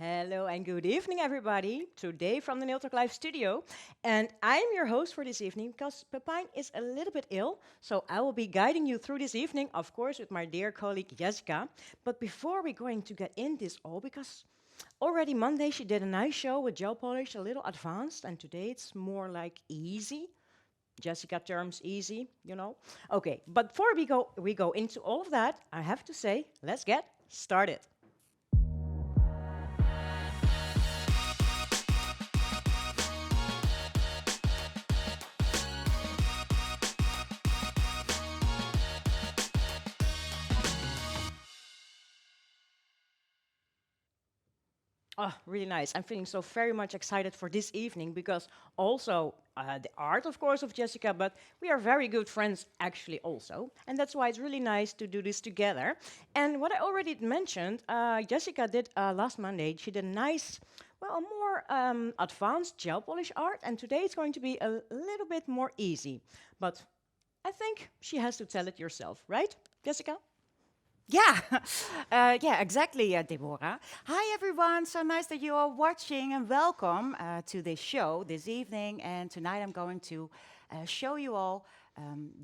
Hello and good evening, everybody. Today from the Nail Talk Live studio. And I'm your host for this evening because Pepijn is a little bit ill. So I will be guiding you through this evening, of course, with my dear colleague Jessica. But before we're going to get in this all, because already Monday she did a nice show with Gelpolish, a little advanced, and today it's more like easy. Jessica terms easy, you know. Okay, but before we go into all of that, I have to say, let's get started. Oh, really nice. I'm feeling so very much excited for this evening because also the art, of course, of Jessica, but we are very good friends actually also. And that's why it's really nice to do this together. And what I already mentioned, Jessica did last Monday, she did a nice, well, a more advanced gel polish art. And today it's going to be a little bit more easy. But I think she has to tell it yourself, right, Jessica? Yeah, yeah, exactly, Deborah. Hi, everyone. So nice that you are watching, and welcome to this show this evening. And tonight I'm going to show you all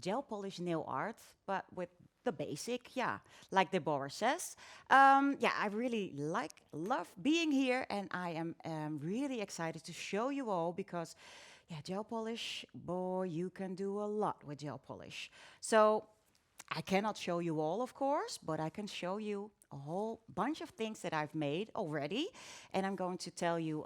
gel polish nail art, but with the basic, yeah, like Deborah says. Yeah, I really love being here, and I am really excited to show you all because, yeah, gel polish, boy, you can do a lot with gel polish. So I cannot show you all, of course, but I can show you a whole bunch of things that I've made already. And I'm going to tell you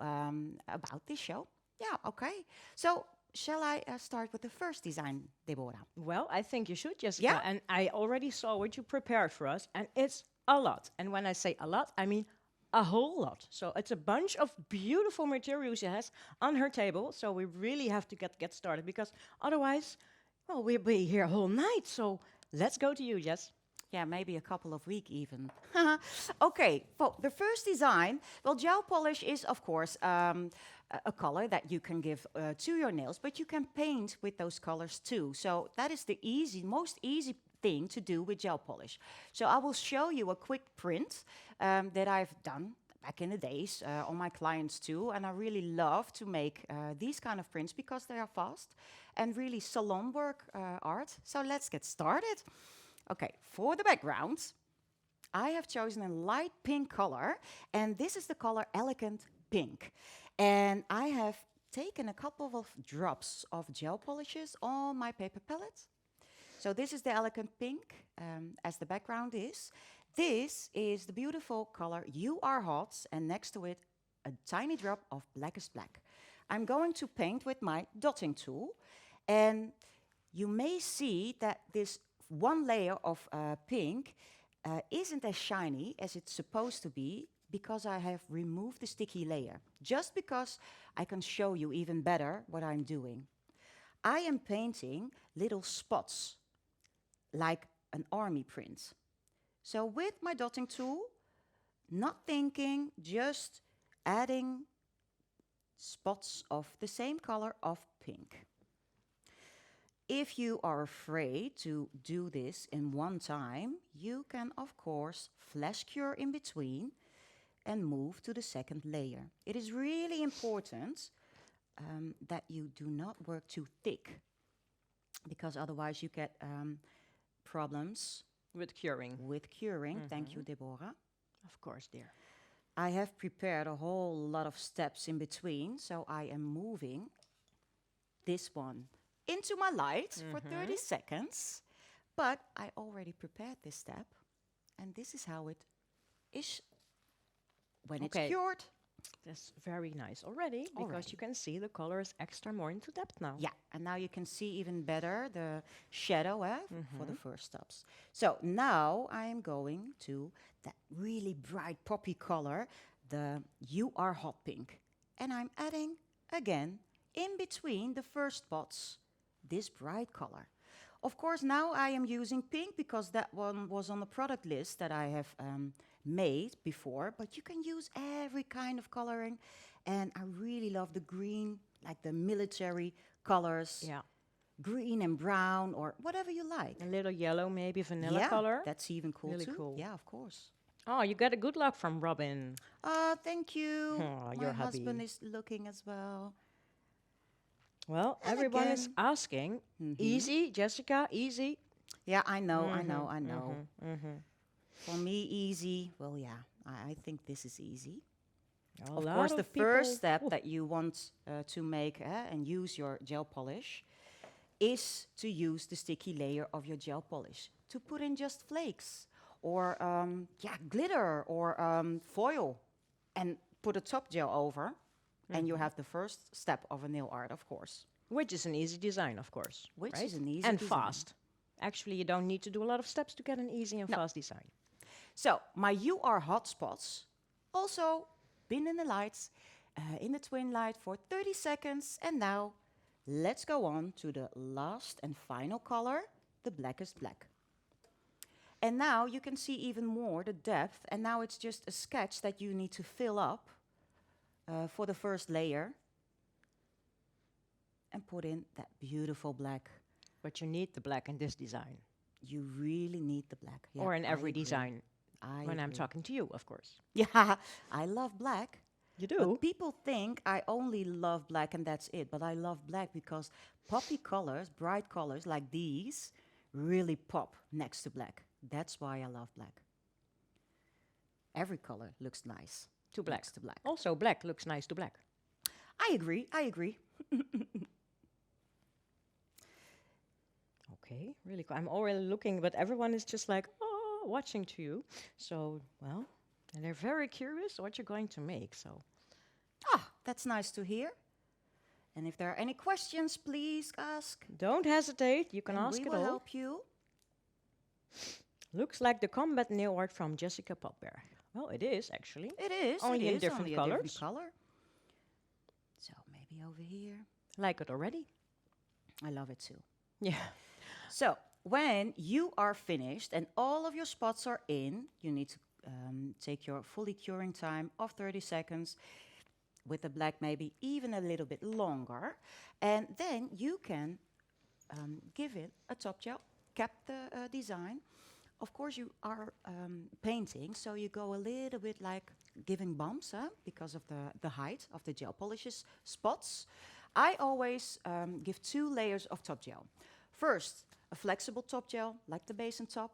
about this show. Yeah, okay. So, shall I start with the first design, Deborah? Well, I think you should, Jessica. Yeah? And I already saw what you prepared for us, and it's a lot. And when I say a lot, I mean a whole lot. So it's a bunch of beautiful materials she has on her table. So we really have to get started because otherwise, well, we'll be here a whole night. So let's go to you, Jess. Yeah, maybe a couple of weeks even. Okay, well, the first design, well, gel polish is, of course, a color that you can give to your nails, but you can paint with those colors too. So that is the most easy thing to do with gel polish. So I will show you a quick print that I've done back in the days on my clients too, and I really love to make these kind of prints because they are fast and really salon work art. So let's get started. Okay, for the background, I have chosen a light pink color, and this is the color Elegant Pink. And I have taken a couple of drops of gel polishes on my paper palette. So this is the Elegant Pink, as the background is. This is the beautiful color You Are Hot, and next to it, a tiny drop of Blackest Black. I'm going to paint with my dotting tool, and you may see that this one layer of pink isn't as shiny as it's supposed to be because I have removed the sticky layer, just because I can show you even better what I'm doing. I am painting little spots, like an army print. So with my dotting tool, not thinking, just adding spots of the same color of pink. If you are afraid to do this in one time, you can, of course, flash cure in between and move to the second layer. It is really important that you do not work too thick, because otherwise you get problems With curing. with curing. Thank you, Deborah. Of course, dear. I have prepared a whole lot of steps in between, so I am moving this one into my light for 30 seconds. But I already prepared this step, and this is how it is when Okay. it's cured. That's very nice already because Already. you can see the color is extra more into depth now. Yeah, and now you can see even better the shadow for the first steps. So now I am going to that really bright poppy color, the You Are Hot Pink. And I'm adding, again, in between the first spots, this bright color. Of course, now I am using pink because that one was on the product list that I have made before, but you can use every kind of coloring. And I really love the green, like the military colors, Yeah. green and brown, or whatever you like. A little yellow, maybe vanilla Yeah, color. that's even cool Really too. cool. Yeah, of course. Oh, you got a good luck from Robin. Thank you. Oh, My your husband hubby. is looking as well. Well, And everyone is again. asking. Easy, Jessica, easy. Yeah, I know. For me, easy. Well, yeah, I think this is easy. A Of lot course, the of people. first step Ooh, that you want to make and use your gel polish is to use the sticky layer of your gel polish to put in just flakes or glitter or foil and put a top gel over. And you have the first step of a nail art, of course. which is an easy design, of course. Which right? is an easy and design. fast. Actually, you don't need to do a lot of steps to get an easy and No. fast design. So my UR hotspots also been in the lights, in the twin light for 30 seconds. And now let's go on to the last and final color, the blackest black. And now you can see even more the depth. And now it's just a sketch that you need to fill up for the first layer. And put in that beautiful black. But you need the black in this design. You really need the black. Yeah, or in I every agree. design. I When I'm agree. talking to you, of course. Yeah, I love black. You But do? people think I only love black and that's it. But I love black because poppy colors, bright colors like these, really pop next to black. That's why I love black. Every color looks nice To black. next to black. Also, black looks nice to black. I agree. I agree. Okay, really cool. I'm already looking, but everyone is just like, oh, watching to you. So, well, and they're very curious what you're going to make. So, That's nice to hear. And if there are any questions, please ask. don't hesitate. You can and ask we it will all. help you. Looks like the combat nail art from Jessica Popberg. Well, it is actually. It is. Only it in is different only a different colors. color. So maybe over here. Like it already. I love it too. Yeah. So when you are finished and all of your spots are in, you need to take your fully curing time of 30 seconds. With the black, maybe even a little bit longer. And then you can give it a top gel, cap the design. Of course, you are painting, so you go a little bit like giving bumps because of the height of the gel polishes spots. I always give 2 layers of top gel. First, a flexible top gel, like the base and top.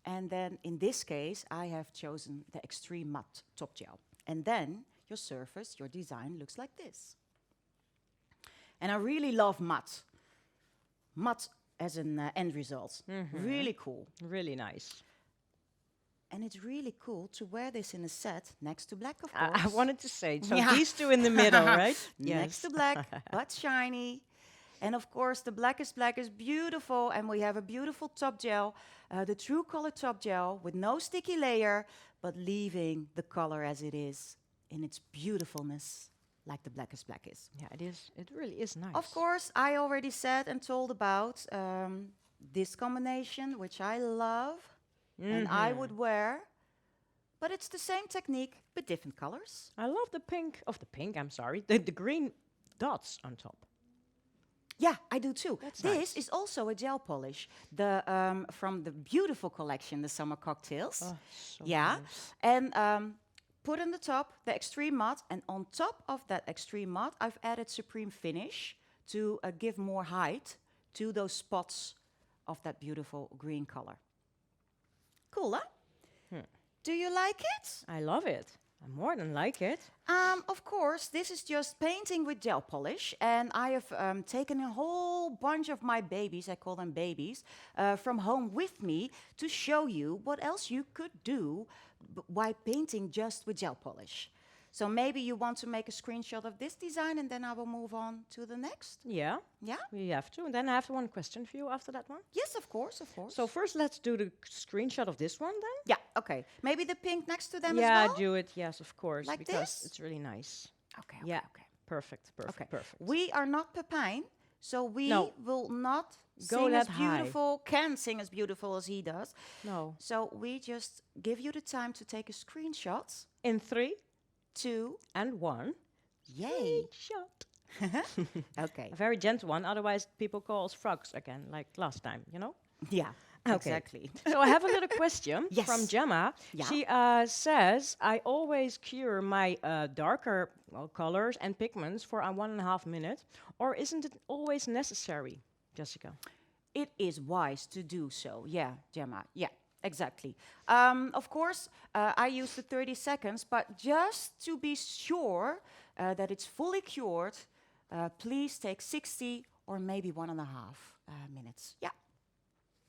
And then, in this case, I have chosen the extreme matte top gel. And then, your surface, your design looks like this. And I really love matte. Matte as an end result. Really cool. Really nice. And it's really cool to wear this in a set next to black, of I course. wanted to say, so Yeah. these two in the middle, right? Next to black, but shiny. And of course, the blackest black is beautiful, and we have a beautiful top gel, the true color top gel with no sticky layer, but leaving the color as it is in its beautifulness, like the blackest black is. Yeah, it is. It really is nice. Of course, I already said and told about this combination, which I love, and I would wear, but it's the same technique, but different colors. I love the pink, I'm sorry, the green dots on top. Yeah, I do too. That's This nice. is also a gel polish, the from the beautiful collection, the Summer Cocktails. Oh, so yeah, nice. and put on the top the extreme matte, and on top of that extreme matte, I've added Supreme Finish to give more height to those spots of that beautiful green color. Cool, huh? Do you like it? I love it. I more than like it. Of course, this is just painting with gel polish, and I have taken a whole bunch of my babies, I call them babies, from home with me to show you what else you could do while painting just with gel polish. So maybe you want to make a screenshot of this design, and then I will move on to the next. Yeah, Yeah? we have to. And then I have one question for you after that one. Yes, of course, of course. So first, let's do the screenshot of this one then. yeah, okay. Maybe the pink next to them Yeah, as well? do it. Yes, of course, Like because this? it's really nice. Okay, Yeah, okay. perfect, perfect, Okay. perfect. We are not Pepijn, so we No. will not Go sing as that high. beautiful, can sing as beautiful as he does. No, So we just give you the time to take a screenshot. in 3 2, and 1. yay. Shot. Okay, A very gentle one, otherwise people call us frogs again, like last time, you know? yeah. Okay. Exactly. So I have a little question Yes. from Gemma. Yeah. She says, I always cure my darker colors and pigments for 1.5 minutes, or isn't it always necessary, Jessica? It is wise to do so. Yeah, Gemma. Yeah, exactly. Of course, I use the 30 seconds, but just to be sure that it's fully cured, please take 60 or maybe 1.5 minutes. Yeah.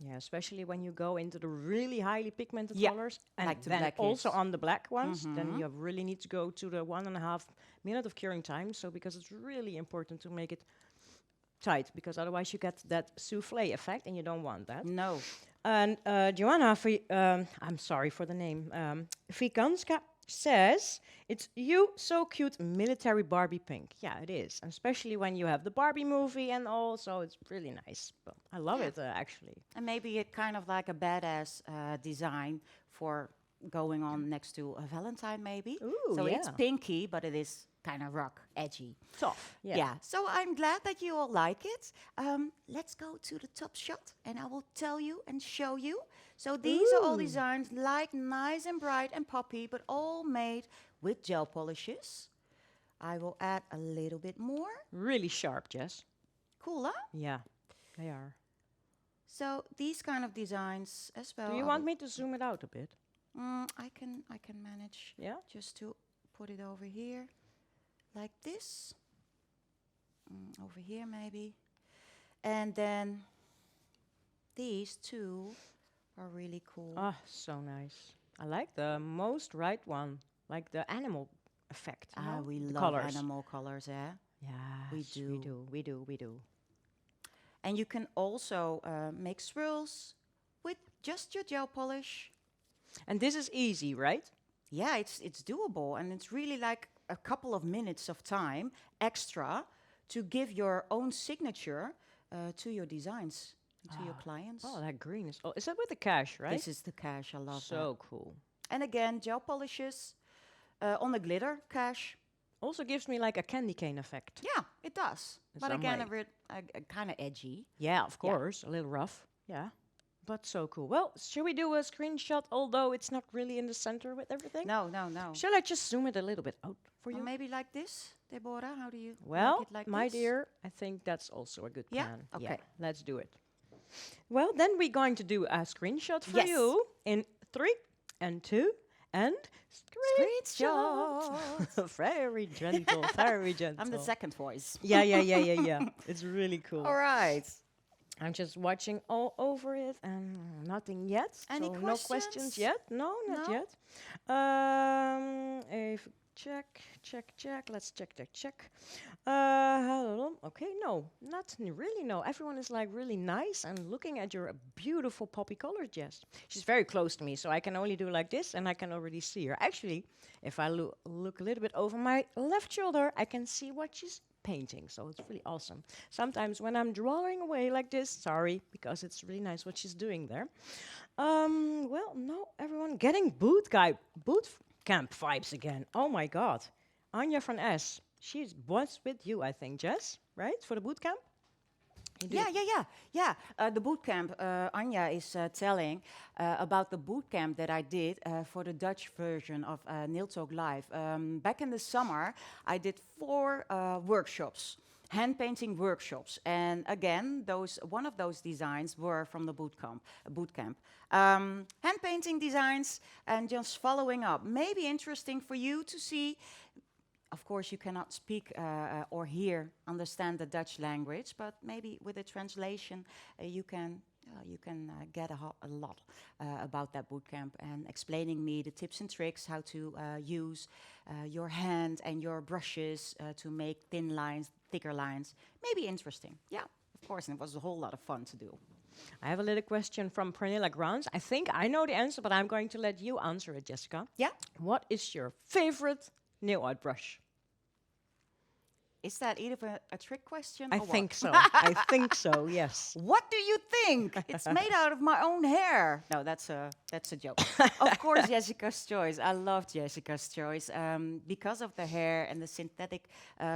Yeah, especially when you go into the really highly pigmented Yeah, colors, and like the then black also is. on the black ones, then you really need to go to the 1.5 minute of curing time. So because it's really important to make it tight, because otherwise you get that souffle effect, and you don't want that. No. And Joanna, I'm sorry for the name, Vikanska says, it's you so cute military Barbie pink. Yeah, it is. And especially when you have the Barbie movie and all, so it's really nice. But I love Yeah. it, actually. And maybe it kind of like a badass design for going on next to a Valentine, maybe. Ooh, so it's yeah. pinky, but it is kind of rock, edgy. Tough. Yeah. So I'm glad that you all like it. Let's go to the top shot, and I will tell you and show you. So these are all Ooh. designs like nice and bright and poppy, but all made with gel polishes. I will add a little bit more. Really sharp, Jess. Cool, huh? Yeah, they are. So these kind of designs as well. Do you want me to zoom it out a bit? I can manage. Yeah? Just to put it over here, like this. Over here maybe, and then these two are really cool. Ah, so nice. I like the most right one, like the animal effect. You know? We The love colors. animal colors, yeah. Yeah, We we do. And you can also make swirls with just your gel polish. And this is easy, right? Yeah, it's doable, and it's really like a couple of minutes of time extra to give your own signature to your designs, and to your clients. Oh, that green is. Oh, is that with the cash, right? This is the cash. I love that. So cool. And again, gel polishes on the glitter cash. Also gives me like a candy cane effect. Yeah, it does. In But some again, way. a kind of edgy. Yeah, of Yeah. course, a little rough. Yeah, but so cool. Well, should we do a screenshot? Although it's not really in the center with everything. No, no, no. Shall I just zoom it a little bit out for Or you? maybe like this, Deborah. How do you Well, like it like my this? dear, I think that's also a good Yeah? plan. Okay. Let's do it. Well, then we're going to do a screenshot for Yes. you in 3 and 2 and Screenshot. Very gentle, very gentle. I'm the second voice. Yeah. It's really cool. All right. I'm just watching all over it and nothing yet. Any so no questions questions? yet? No, not No? yet. Even check. Let's check. Hello. Okay, no, not really. No, everyone is like really nice and looking at your beautiful poppy color, Jess. She's very close to me, so I can only do like this, and I can already see her. Actually, if I look a little bit over my left shoulder, I can see what she's painting, so it's really awesome. Sometimes when I'm drawing away like this, sorry, because it's really nice what she's doing there. Well, no, everyone getting boot camp vibes again. Oh my God. Anja van S. She was with you, I think, Jess, right? For the boot camp? You did Yeah. The boot camp, Anja is telling about the boot camp that I did for the Dutch version of Nail Talk Live. Back in the summer, I did 4 workshops, hand painting workshops, and again, one of those designs were from the boot camp. Hand painting designs and just following up. Maybe interesting for you to see. Of course, you cannot speak or understand the Dutch language, but maybe with a translation, you can get a lot about that bootcamp and explaining me the tips and tricks how to use your hand and your brushes to make thin lines, thicker lines. Maybe interesting. Yeah, of course, and it was a whole lot of fun to do. I have a little question from Pernilla Grants. I think I know the answer, but I'm going to let you answer it, Jessica. Yeah? What is your favorite nail art brush? Is that either a trick question I or what? think so. I think so, yes. What do you think? It's made out of my own hair. No, that's a joke. Of course, Yessica's Choice. I loved Yessica's Choice because of the hair and the synthetic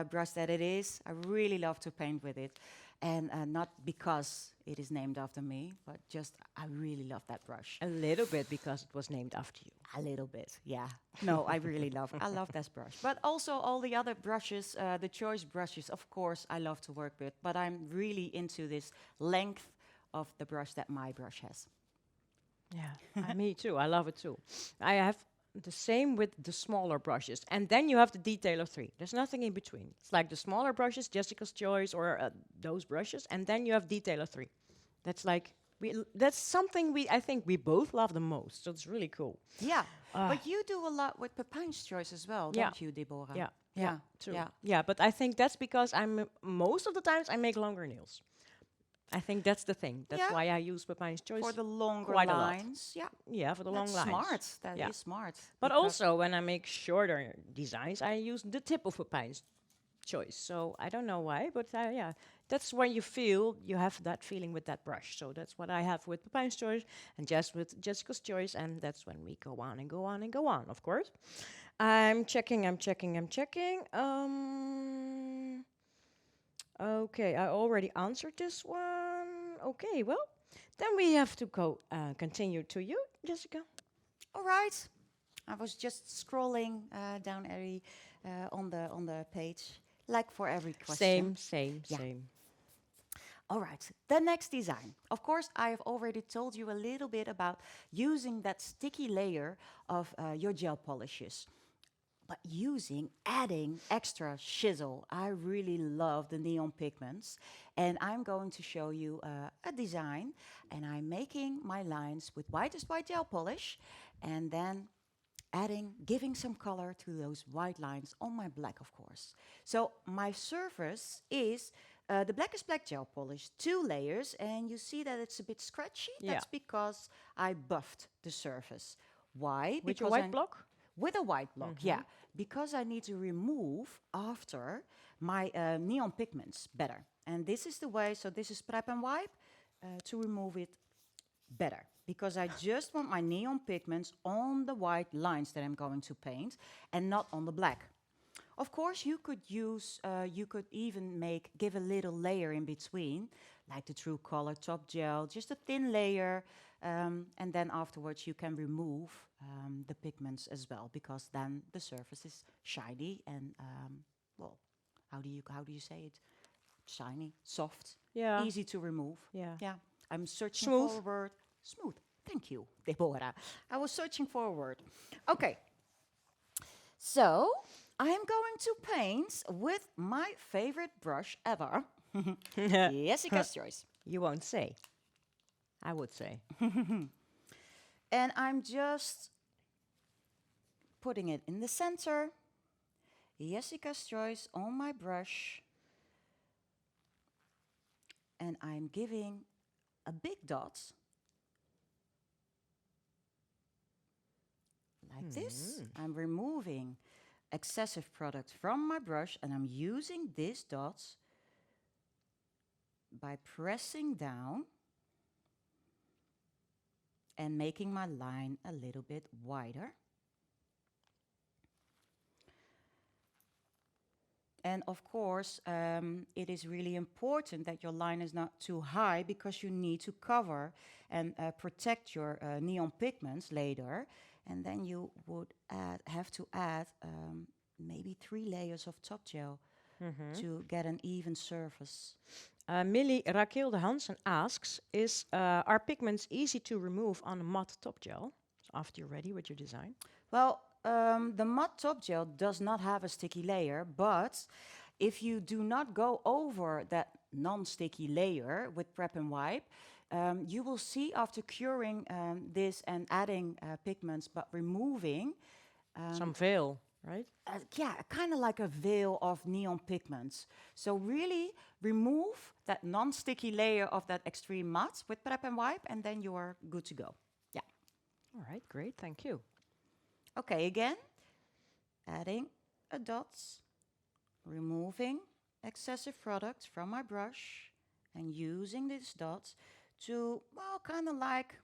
brush that it is. I really love to paint with it. And not because it is named after me, but just I really love that brush. A little bit because it was named after you. A little bit, yeah. No, I really I love this brush. But also all the other brushes, the choice brushes, of course, I love to work with. But I'm really into this length of the brush that my brush has. Yeah, me too. I love it too. I have the same with the smaller brushes. And then you have the detail of 3. There's nothing in between. It's like the smaller brushes, Jessica's Choice, or those brushes. And then you have detail of 3. That's like, that's something I think we both love the most. So it's really cool. Yeah, but you do a lot with Pepijn's Choice as well, Yeah. don't you, Deborah? Yeah, Yeah, true. yeah. Yeah, but I think that's because most of the times I make longer nails. I think that's the thing. That's Yeah. why I use Pepijn's Choice. For the longer quite a lot. lines, yeah. Yeah, for the long That's lines. smart. That is Yeah. smart. But because- also, when I make shorter designs, I use the tip of Pepijn's Choice. So I don't know why, but yeah, that's when you feel you have that feeling with that brush. So that's what I have with Pepijn's Choice and just with Jessica's Choice, and that's when we go on and go on and go on. Of course, I'm checking. Okay, I already answered this one. Okay, well, then we have to go continue to you, Jessica. All right. I was just scrolling down on the page, like for every question. Same. Yeah. All right, the next design. Of course, I have already told you a little bit about using that sticky layer of your gel polishes. But adding extra chisel. I really love the neon pigments. And I'm going to show you a design. And I'm making my lines with whitest white gel polish. And then giving some color to those white lines on my black, of course. So my surface is the blackest black gel polish, 2 layers. And you see that it's a bit scratchy. Yeah. That's because I buffed the surface. Why? With your Because white I'm- block? With a white block, yeah. Because I need to remove after my neon pigments better. And this is the way, so this is prep and wipe to remove it better. Because I just want my neon pigments on the white lines that I'm going to paint and not on the black. Of course, you could even give a little layer in between, like the True Color top gel, just a thin layer, and then afterwards you can remove the pigments as well, because then the surface is shiny and well, how do you say it? Shiny, soft, Yeah. easy to remove. Yeah. Yeah, I'm searching Smooth. for a word. Smooth. Thank you, Deborah. I was searching for a word. Okay. So I'm going to paint with my favorite brush ever, Yessica's Choice. You won't say. I would say. And I'm just putting it in the center, Yessica's Choice on my brush. And I'm giving a big dot, like this. I'm removing excessive product from my brush, and I'm using these dots by pressing down and making my line a little bit wider. And of course, it is really important that your line is not too high, because you need to cover and protect your neon pigments later. And then you would have to add maybe 3 layers of top gel to get an even surface. Millie Raquel Hansen asks, are pigments easy to remove on a matte top gel after you're ready with your design? Well, the matte top gel does not have a sticky layer, but if you do not go over that non-sticky layer with prep and wipe, you will see after curing this and adding pigments, but removing Some veil, right? kind of like a veil of neon pigments. So really remove that non-sticky layer of that extreme matte with prep and wipe, and then you are good to go. Yeah. All right, great, thank you. Okay, again, adding a dot, removing excessive product from my brush, and using these dots to, well, kind of like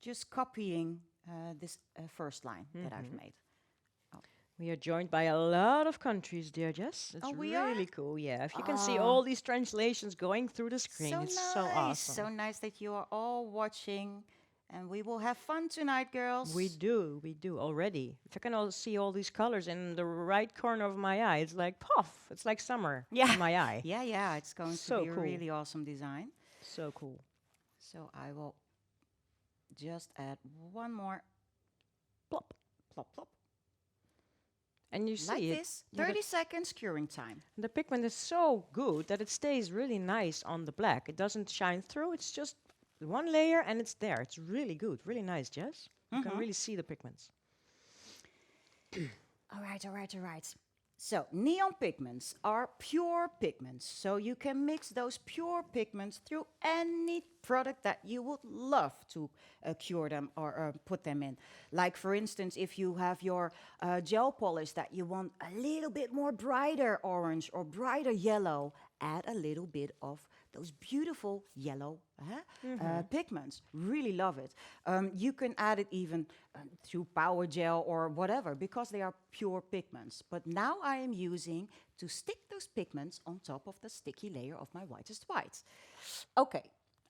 just copying this first line that I've made. We are joined by a lot of countries, dear Jess. It's Oh, we are? really cool. Yeah, if you can see Ah. all these translations going through the screen, So it's nice. so awesome. So nice that you are all watching. And we will have fun tonight, girls. We do already. If I can all see all these colors in the right corner of my eye, it's like puff. It's like summer Yeah. in my eye. Yeah, yeah, it's going So to be a cool. really awesome design. So cool. So I will just add one more Plop. plop plop. And you Like see it. this. Yeah, 30 seconds curing time. the pigment is so good that it stays really nice on the black. It doesn't shine through. It's just one layer and it's there. It's really good. Really nice, Jess. You can really see the pigments. All right, all right, all right. So, neon pigments are pure pigments. So, you can mix those pure pigments through any product that you would love to cure them or put them in. Like, for instance, if you have your gel polish that you want a little bit more brighter orange or brighter yellow, add a little bit of those beautiful yellow pigments. Really love it. You can add it even through power gel or whatever because they are pure pigments. But now I am using to stick those pigments on top of the sticky layer of my whitest white. Okay,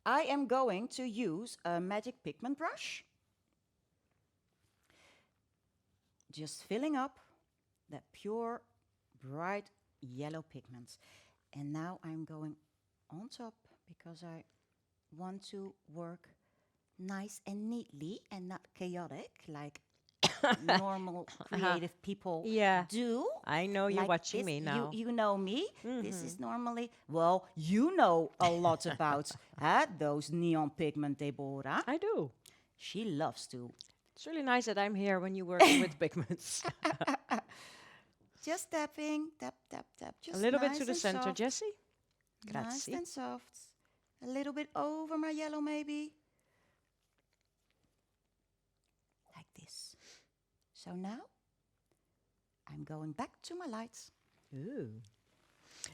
I am going to use a magic pigment brush. Just filling up that pure, bright yellow pigments. And now I'm going on top because I want to work nice and neatly and not chaotic like normal creative people do. I know you're Like watching this. me now. You know me. This is normally, well, you know a lot about those neon pigment, Deborah. I do. She loves to. It's really nice that I'm here when you work with pigments. Just tapping, tap, tap, tap. Just A little bit nice to the and center, soft. Jessie. Nice Grazie. and soft. A little bit over my yellow, maybe. Like this. So now, I'm going back to my lights. Ooh.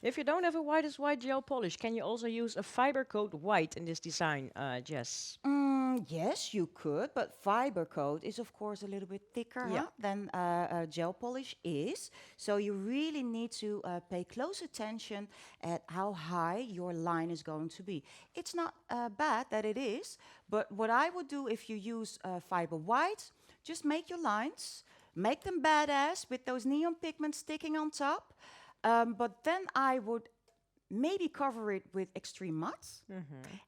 If you don't have a white as white gel polish, can you also use a fiber coat white in this design, Jess? Yes, you could, but fiber coat is of course a little bit thicker Yeah. than gel polish is. So you really need to pay close attention at how high your line is going to be. It's not bad that it is, but what I would do if you use fiber white, just make your lines, make them badass with those neon pigments sticking on top. But then I would maybe cover it with extreme matte.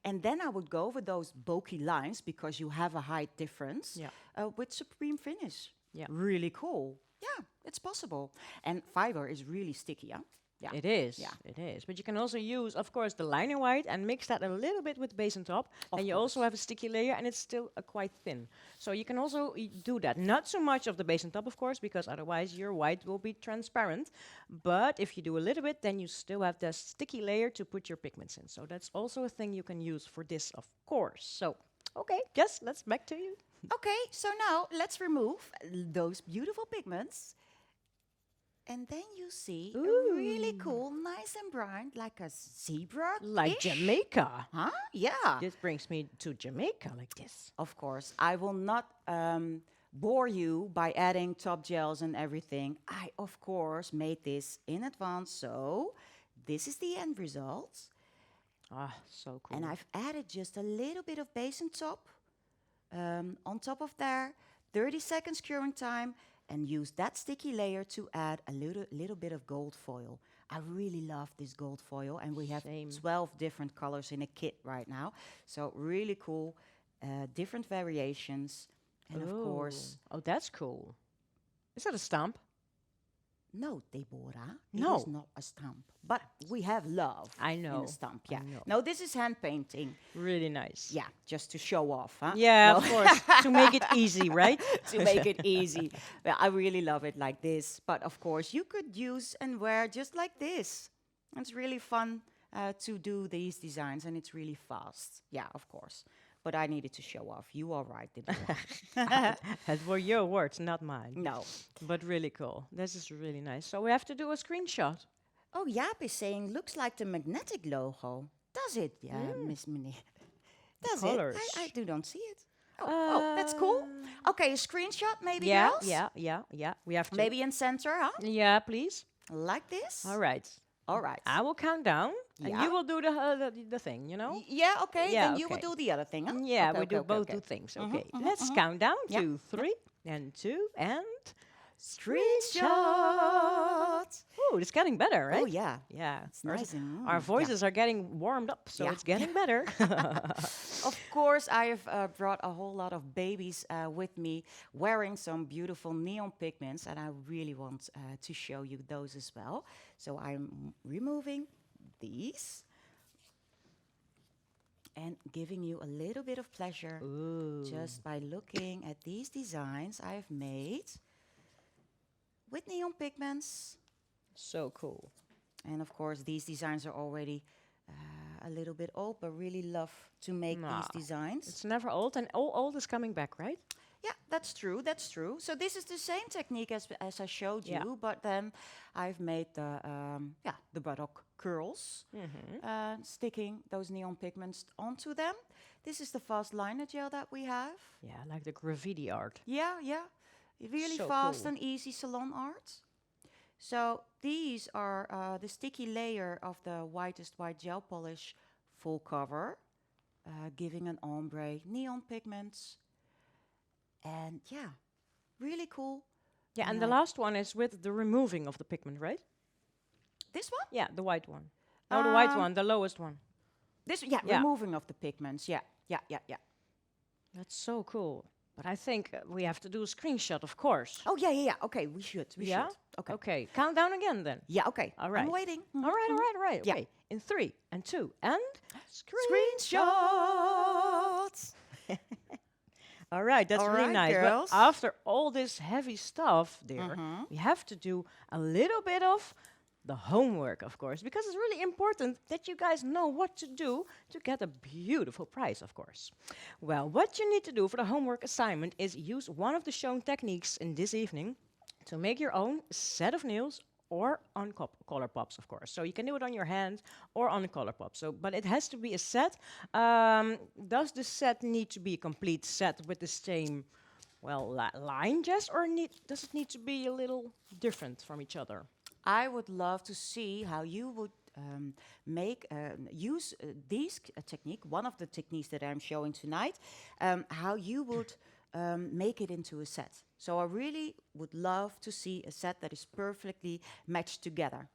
And then I would go over those bulky lines because you have a height difference with supreme finish. Yeah. Really cool. Yeah, it's possible. And fiber is really sticky, yeah? Yeah. It is. Yeah. It is. But you can also use, of course, the liner white and mix that a little bit with base and top. Of And you also have a sticky layer and it's still quite thin. So you can also do that. Not so much of the base and top, of course, because otherwise your white will be transparent. But if you do a little bit, then you still have the sticky layer to put your pigments in. So that's also a thing you can use for this, of course. So, okay, Jess, let's back to you. Okay, so now let's remove those beautiful pigments. And then you see a really cool, nice and bright, like a zebra. Like Jamaica. Huh? Yeah. This brings me to Jamaica like this. Of course, I will not bore you by adding top gels and everything. I, of course, made this in advance, so this is the end result. Ah, so cool. And I've added just a little bit of base and top on top of there, 30 seconds curing time, and use that sticky layer to add a little bit of gold foil. I really love this gold foil, and we have Same. 12 different colors in a kit right now. So really cool, different variations, and of course, Oh, that's cool. Is that a stamp? no, Deborah, No. it is not a stamp, but we have love. I in know, a stamp. I Yeah. know. No, this is hand painting. Really nice. Yeah, just to show off, huh? Yeah, No. of course. To make it easy, right? To make it easy. Well, I really love it like this. But of course, you could use and wear just like this. It's really fun to do these designs, and it's really fast. Yeah, of course. But I needed to show off. You are right, Deborah. That were your words, not mine. No. But really cool. This is really nice. So we have to do a screenshot. Oh, Jaap is saying, looks like the magnetic logo. Does it, Miss Meneer? Does it? colours. I don't see it. Oh, that's cool. Okay, a screenshot maybe, Yeah, girls? yeah. We have to. Maybe in center, huh? Yeah, please. Like this? All right. All right. I will count down, and Yeah. you will do the thing. You know. Yeah, okay. Yeah, Then you will okay. do the other thing, huh? Yeah, Okay, we okay, do okay, both okay. do things. Okay, let's count down. Yeah. 2, 3, and 2, and Screenshot. oh, it's getting better, right? Oh, yeah. Yeah, It's nice and our yeah. voices are getting warmed up, so Yeah. it's getting better. Of course, I have brought a whole lot of babies with me wearing some beautiful neon pigments, and I really want to show you those as well. So I'm removing these and giving you a little bit of pleasure just by looking at these designs I have made with neon pigments. So cool. And of course, these designs are already a little bit old, but really love to make these designs. It's never old, and all old is coming back, right? Yeah, that's true. That's true. So this is the same technique as I showed Yeah. you, but then I've made the buttock curls, sticking those neon pigments onto them. This is the fast liner gel that we have. Yeah, like the graffiti art. Yeah, yeah, really So fast cool. and easy salon art. So these are the sticky layer of the whitest white gel polish full cover, giving an ombre, neon pigments. And yeah, really cool. Yeah, and And the I- last one is with the removing of the pigment, right? This one? Yeah, the white one. No, the white Um, one, the lowest one. This, yeah, Yeah. removing of the pigments. Yeah, yeah, yeah, yeah. That's so cool. But I think we have to do a screenshot, of course. Oh, yeah, yeah, yeah. Okay, we should. We Yeah? should. Okay. Okay, count down again then. Yeah, okay. All right. I'm waiting. All right, all right, all right. Yeah. Okay. In 3 and 2 and Screenshots. All right, that's All really right, nice. girls. But after all this heavy stuff there, we have to do a little bit of the homework, of course, because it's really important that you guys know what to do to get a beautiful prize, of course. Well, what you need to do for the homework assignment is use one of the shown techniques in this evening to make your own set of nails or on color pops, of course. So you can do it on your hand or on a color pop. So, but it has to be a set. Does the set need to be a complete set with the same, well, line just, or does it need to be a little different from each other? I would love to see how you would use these technique, one of the techniques that I'm showing tonight, how you would make it into a set. So I really would love to see a set that is perfectly matched together.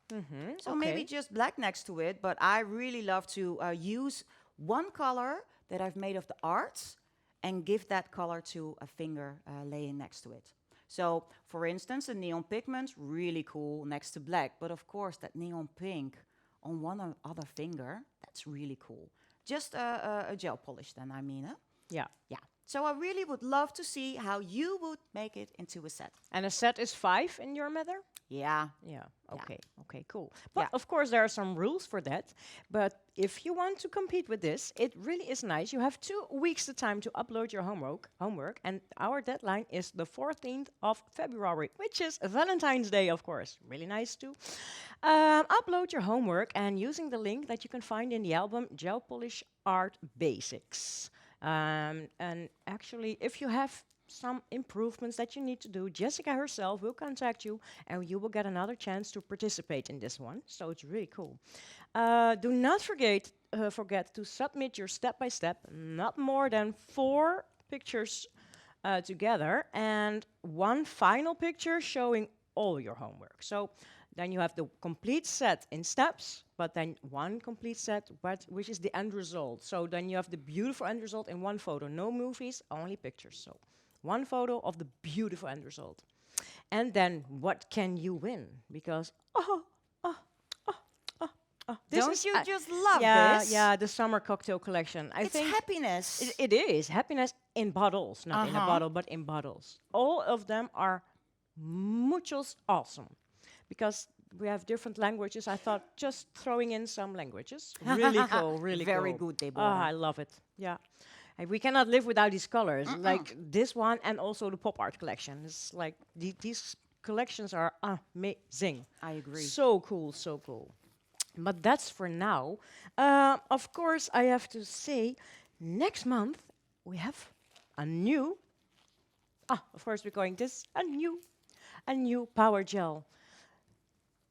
So maybe just black next to it, but I really love to use one color that I've made of the arts and give that color to a finger laying next to it. So, for instance, the neon pigments, really cool next to black, but of course that neon pink on one other finger, that's really cool. Just a gel polish then, I mean, huh? Yeah. Yeah. So I really would love to see how you would make it into a set. And a set is 5 in your method? Yeah. Yeah. Yeah. Okay. Okay. Cool. But Yeah. of course, there are some rules for that. But if you want to compete with this, it really is nice. You have 2 weeks the time to upload your homework, and our deadline is the 14th of February, which is Valentine's Day, of course. Really nice to upload your homework and using the link that you can find in the album Gelpolish Art Basics. And actually, if you have some improvements that you need to do, Jessica herself will contact you and you will get another chance to participate in this one. So it's really cool. Do not forget to submit your step-by-step, not more than 4 pictures together and 1 final picture showing all your homework. So then you have the complete set in steps, but then 1 complete set, which is the end result. So then you have the beautiful end result in 1 photo. No movies, only pictures. So 1 photo of the beautiful end result. And then what can you win? Because, this Don't is, you just love yeah, this? yeah, the summer cocktail collection. I It's think happiness. it is happiness in bottles, not in a bottle, but in bottles. All of them are muchos awesome. Because we have different languages, I thought just throwing in some languages. Really cool, really cool. Very good, Deborah. I love it. Yeah. And we cannot live without these colors. Like this one and also the pop art collection. It's like these collections are amazing. I agree. So cool, so cool. But that's for now. Of course, I have to say, next month we have a new, of course we're going this, a new Power Gel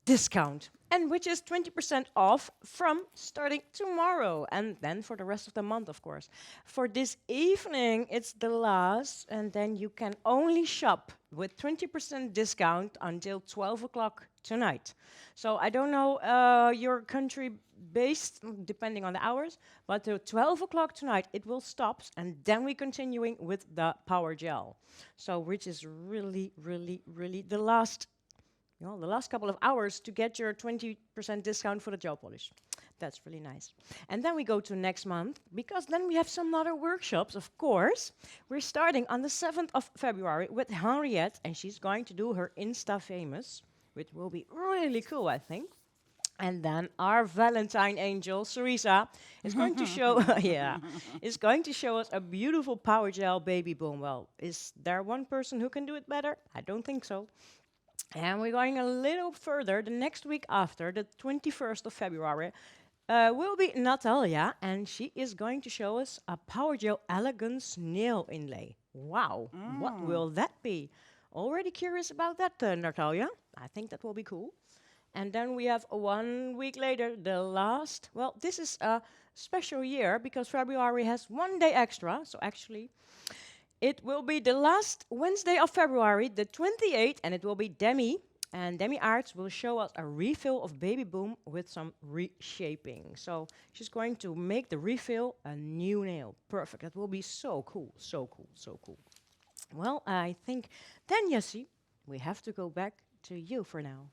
discount, and which is 20% off from starting tomorrow, and then for the rest of the month, of course. For this evening, it's the last, and then you can only shop with 20% discount until 12 o'clock tonight. So I don't know your country based, depending on the hours, but till 12 o'clock tonight, it will stop, and then we're continuing with the Power Gel. So which is really, really, really the last couple of hours to get your 20% discount for the Gelpolish. That's really nice. And then we go to next month, because then we have some other workshops, of course. We're starting on the 7th of February with Henriette, and she's going to do her Insta Famous, which will be really cool, I think. And then our Valentine angel, Sarisa, is going to show, is going to show us a beautiful Power Gel baby boom. Well, is there one person who can do it better? I don't think so. And we're going a little further. The next week after, the 21st of February, will be Natalia, and she is going to show us a Power Gel Elegance nail inlay. Wow, what will that be? Already curious about that, Natalia? I think that will be cool. And then we have 1 week later, the last, well, this is a special year because February has 1 day extra, so actually it will be the last Wednesday of February, the 28th, and it will be Demi. And Demi Arts will show us a refill of Baby Boom with some reshaping. So she's going to make the refill a new nail. Perfect. That will be so cool, so cool, so cool. Well, I think then, Jessie, we have to go back to you for now.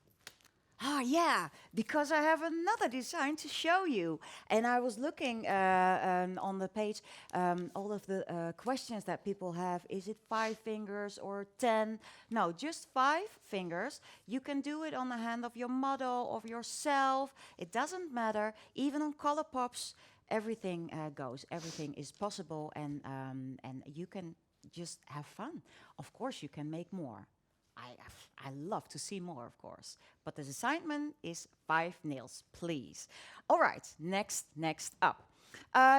Yeah, because I have another design to show you. And I was looking on the page, all of the questions that people have. Is it 5 fingers or 10? No, just 5 fingers. You can do it on the hand of your model, of yourself. It doesn't matter. Even on color pops, everything goes. Everything is possible, and you can just have fun. Of course, you can make more. I love to see more, of course. But the assignment is 5 nails, please. All right, next up.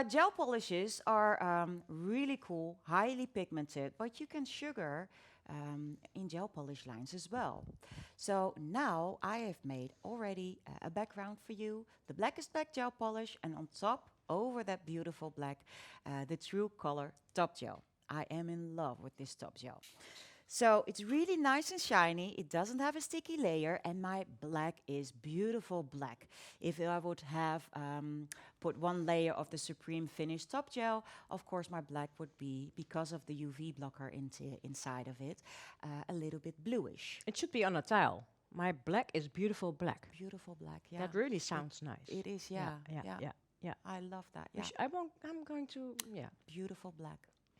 Gel polishes are really cool, highly pigmented, but you can sugar in gel polish lines as well. So now I have made already a background for you, the blackest black gel polish, and on top, over that beautiful black, the true color top gel. I am in love with this top gel. So it's really nice and shiny. It doesn't have a sticky layer, and my black is beautiful black. If I would have put 1 layer of the Supreme Finish Top Gel, of course my black would be, because of the UV blocker inside of it, a little bit bluish. It should be on a tile. My black is beautiful black. Beautiful black, yeah. That really sounds nice. It is, yeah. I love that, yeah. I'm going to, Beautiful black.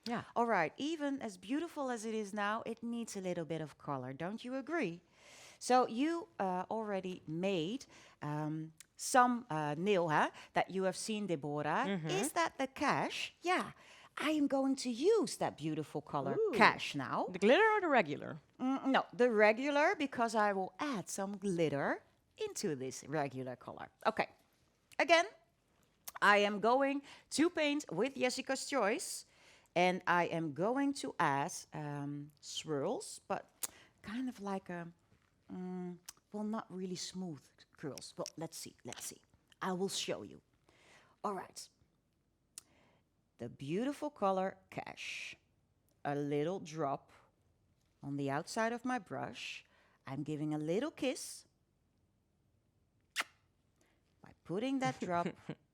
Yeah. All right, even as beautiful as it is now, it needs a little bit of color. Don't you agree? So you already made some nail that you have seen, Deborah. Is that the cash? Yeah. I am going to use that beautiful color cash now. The glitter or the regular? No, the regular, because I will add some glitter into this regular color. Okay. Again, I am going to paint with Jessica's Choice. And I am going to add swirls, but kind of like well, not really smooth curls. Well, let's see. I will show you. All right. The beautiful color Cash. A little drop on the outside of my brush. I'm giving a little kiss by putting that drop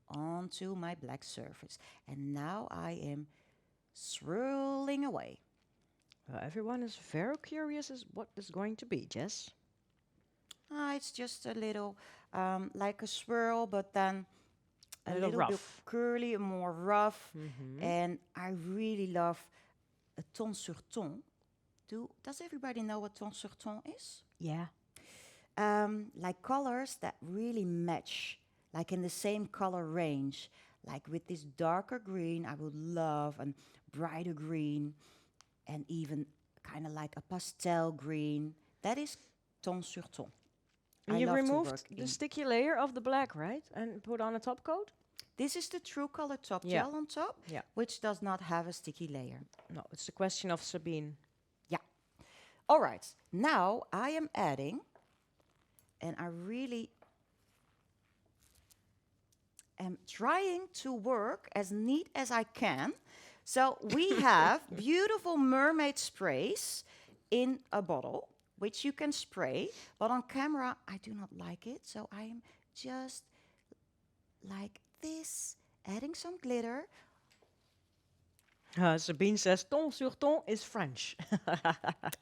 onto my black surface. And now I am swirling away. Everyone is very curious as what is going to be, Jess. It's just a little like a swirl, but then a little little rough. bit curly, more rough. And I really love a ton sur ton. Does everybody know what ton sur ton is? Yeah. Like colors that really match, like in the same color range. Like with this darker green, I would love a brighter green, and even kind of like a pastel green. That is ton sur ton. And you removed the sticky layer of the black, right? And put on a top coat? This is the true color top Yeah. gel on top, Yeah. which does not have a sticky layer. No, it's a question of Sabine. Yeah. All right. Now I am adding, and I really am trying to work as neat as I can. So we have beautiful mermaid sprays in a bottle, which you can spray, but on camera I do not like it. So I am just like this, adding some glitter. Sabine says ton sur ton is French.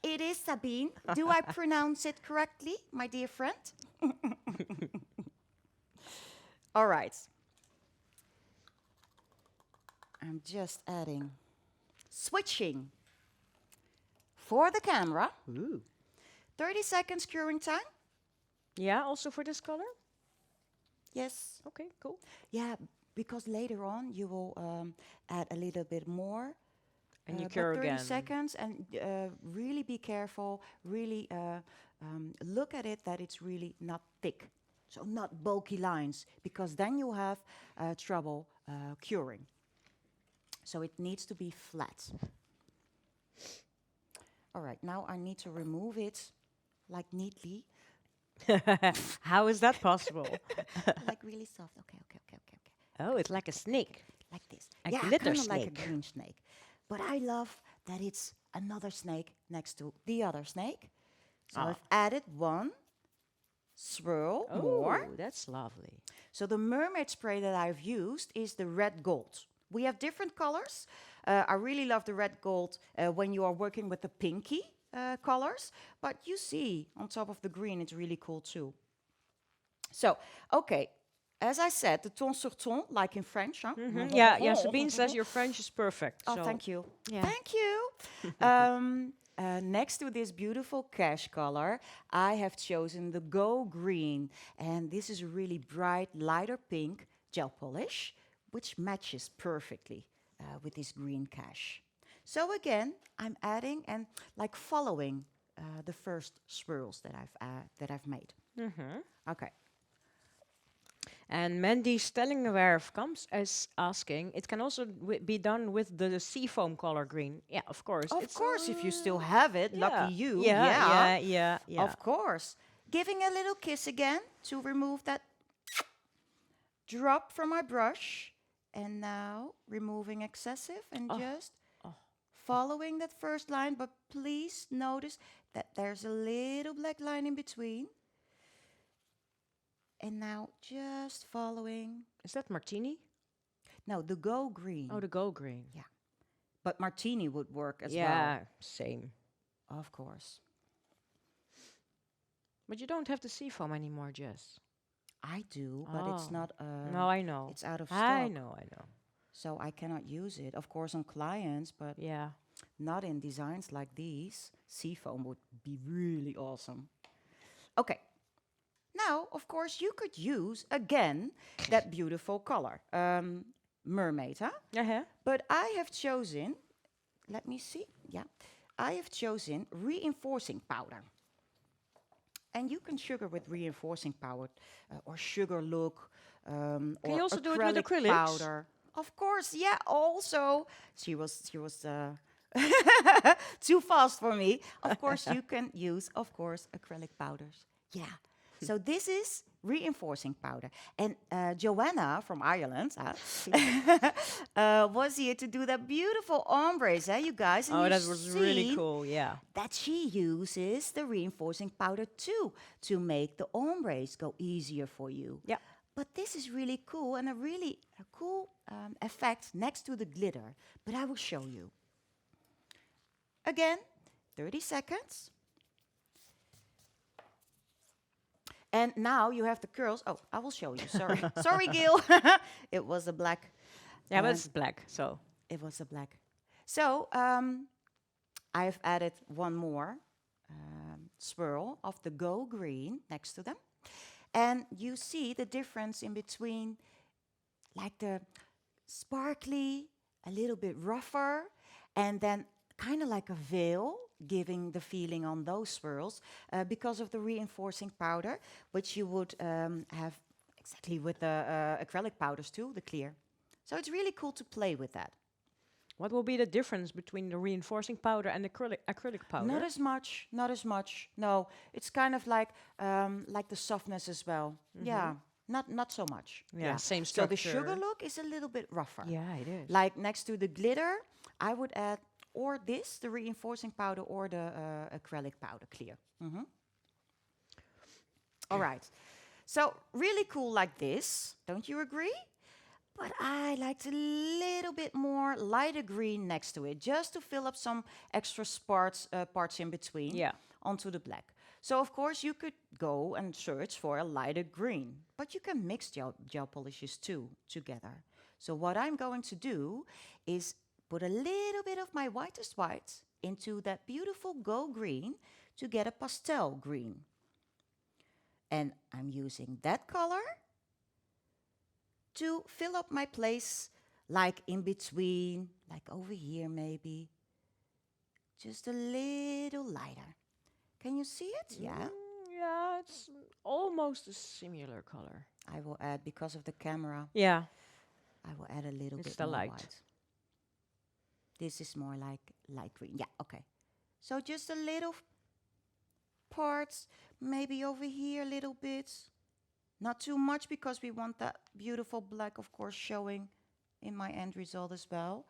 It is Sabine. Do I pronounce it correctly, my dear friend? All right. I'm just adding, switching for the camera. Ooh. 30 seconds curing time. Yeah, also for this color? Yes. Okay, cool. Yeah, because later on you will add a little bit more. And you but cure 30 again. seconds, and really be careful. Really look at it that it's really not thick. So not bulky lines, because then you have trouble curing. So it needs to be flat. All right, now I need to remove it like neatly, How is that possible? like really soft. Okay. Oh, it's like a snake. Like this. A yeah, glitter kind of like a snake. green snake. But I love that it's another snake next to the other snake. So Ah. I've added one swirl more. Oh, that's lovely. So the mermaid spray that I've used is the red gold. We have different colors. I really love the red gold when you are working with the pinky colors. But you see, on top of the green, it's really cool too. So, okay. As I said, the ton sur ton, like in French. Huh? Yeah, Sabine says your French is perfect. Oh, so thank you. Yeah. Thank you. Next to this beautiful cash color, I have chosen the Go Green. And this is a really bright, lighter pink gel polish, which matches perfectly with this green cash. So again, I'm adding and like following the first swirls that I've made. Okay. And Mandy Stellingwerf comes as asking, it can also be done with the seafoam color green. Yeah, of course. Of course, if you still have it, lucky you. Yeah. Of course. Giving a little kiss again to remove that drop from my brush. And now removing excessive and just following that first line. But please notice that there's a little black line in between. And now just following. Is that martini? No, the Go Green. Oh, the go green. Yeah. But martini would work as well. Yeah, same. Of course. But you don't have the seafoam anymore, Jess. I do, but it's Oh. not. No, I know. It's out of stock. I know. So I cannot use it. Of course, on clients, but Yeah. not in designs like these. Seafoam would be really awesome. Okay. Now, of course, you could use, again, that beautiful color. Mermaid, huh? Uh-huh. But I have chosen, let me see. Yeah. I have chosen reinforcing powder. And you can sugar with reinforcing powder or sugar look Can or you also do it with acrylics? powder. Of course, yeah. Also, she was too fast for me. Of course, you can use, of course, acrylic powders. Yeah. So this is reinforcing powder. And Joanna from Ireland was here to do that beautiful ombres, you guys. And Oh, you that was really see cool. Yeah. that she uses the reinforcing powder too to make the ombres go easier for you. Yeah. But this is really cool and a cool effect next to the glitter. But I will show you. Again, 30 seconds. And now you have the curls. Oh, I will show you. Sorry. Sorry, Gil. It was a black. Yeah, but it's black, so. It was a black. So I've added one more swirl of the Go Green next to them. And you see the difference in between like the sparkly, a little bit rougher, and then kind of like a veil, giving the feeling on those swirls because of the reinforcing powder, which you would have exactly with the acrylic powders too, the clear. So it's really cool to play with that. What will be the difference between the reinforcing powder and the acrylic powder? Not as much, not as much. No, it's kind of like the softness as well. Yeah, not so much. Yeah, same So the structure. sugar look is a little bit rougher. Yeah, it is. Like next to the glitter, I would add or this, the reinforcing powder, or the acrylic powder clear. All right. So really cool like this. Don't you agree? But I liked a little bit more lighter green next to it, just to fill up some extra parts in between Yeah. onto the black. So of course you could go and search for a lighter green, but you can mix gel polishes too together. So what I'm going to do is put a little bit of my whitest white into that beautiful go green to get a pastel green. And I'm using that color to fill up my place, like in between, like over here maybe. Just a little lighter. Can you see it? Yeah. Yeah, it's almost a similar color. I will add, because of the camera, Yeah. I will add a little It's bit the more light. white. This is more like light green. Yeah, okay. So just a little parts, maybe over here a little bit. Not too much, because we want that beautiful black, of course, showing in my end result as well.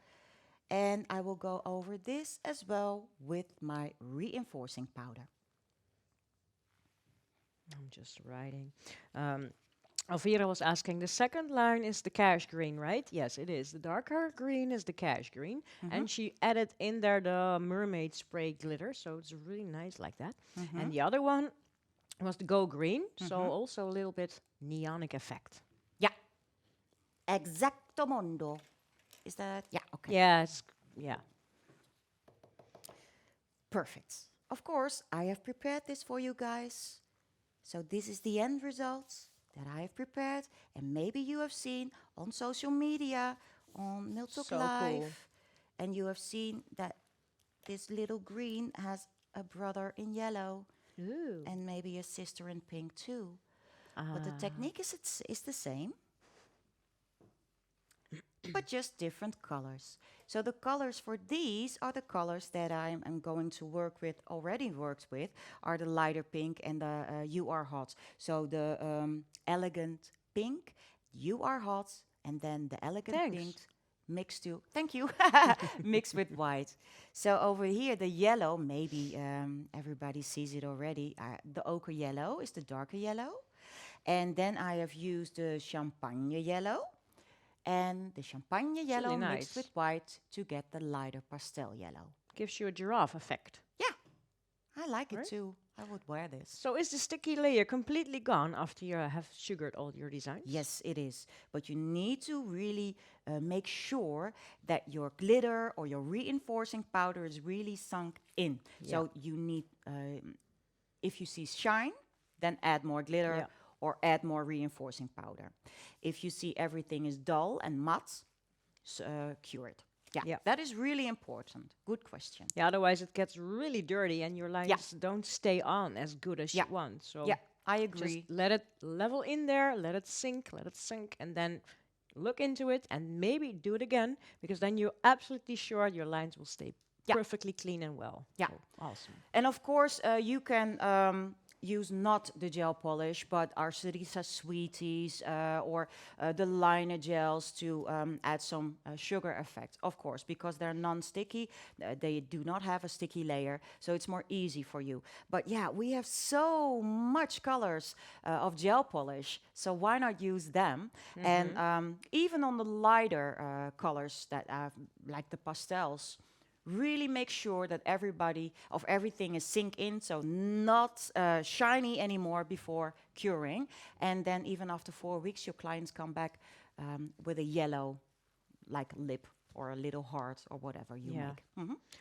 And I will go over this as well with my reinforcing powder. I'm just writing. Elvira was asking, the second line is the cash green, right? Yes, it is. The darker green is the cash green. And she added in there the mermaid spray glitter, so it's really nice like that. And the other one was the go green, so also a little bit neonic effect. Yeah. Exacto mondo. Is that? Yeah, okay. Yeah, yeah. Perfect. Of course, I have prepared this for you guys. So this is the end result that I have prepared. And maybe you have seen on social media, on Niltok So Live. cool. And you have seen that this little green has a brother in yellow. Ooh. And maybe a sister in pink too. But the technique is the same. But just different colors. So the colors for these are the colors that I'm going to already worked with, are the lighter pink and the You Are Hot. So the elegant pink, You Are Hot, and then the elegant Thanks. pink mixed to, thank you, mixed with white. So over here, the yellow, maybe everybody sees it already. The ochre yellow is the darker yellow. And then I have used the champagne yellow. And the champagne yellow really mixed nice. with white to get the lighter pastel yellow. Gives you a giraffe effect. Yeah, I like Right? it too. I would wear this. So is the sticky layer completely gone after you have sugared all your designs? Yes, it is. But you need to really make sure that your glitter or your reinforcing powder is really sunk in. So you need, if you see shine, then add more glitter. Yeah. Or add more reinforcing powder. If you see everything is dull and matte, cure it. Yeah, Yeah. that is really important. Good question. Yeah, otherwise it gets really dirty and your lines don't stay on as good as you want. So Yeah, I just agree. let it level in there, let it sink, and then look into it and maybe do it again, because then you're absolutely sure your lines will stay perfectly clean and well. Yeah. So, awesome. And of course, you can use not the gel polish, but our Sarisa Sweeties or the liner gels to add some sugar effect, of course, because they're non-sticky. They do not have a sticky layer, so it's more easy for you. But yeah, we have so much colors of gel polish, so why not use them? And even on the lighter colors that like the pastels, really make sure that everything is sink in, so not shiny anymore before curing. And then even after 4 weeks, your clients come back with a yellow, like lip or a little heart or whatever you make.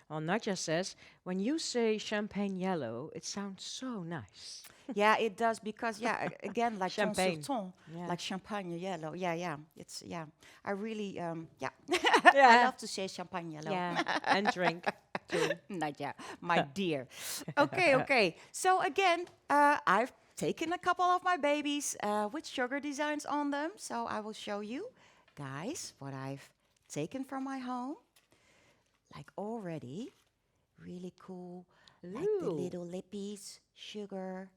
Well, Nadja says, when you say champagne yellow, it sounds so nice. Yeah, it does, because again, like ton sur Champagne. ton, Yeah. like champagne yellow. It's I really I Yeah. love to say champagne yellow. Yeah, and drink too. Not yet, my dear. Okay. So again, I've taken a couple of my babies with sugar designs on them. So I will show you, guys, what I've taken from my home. Like already, really cool. Like the Ooh. little lippies, sugar.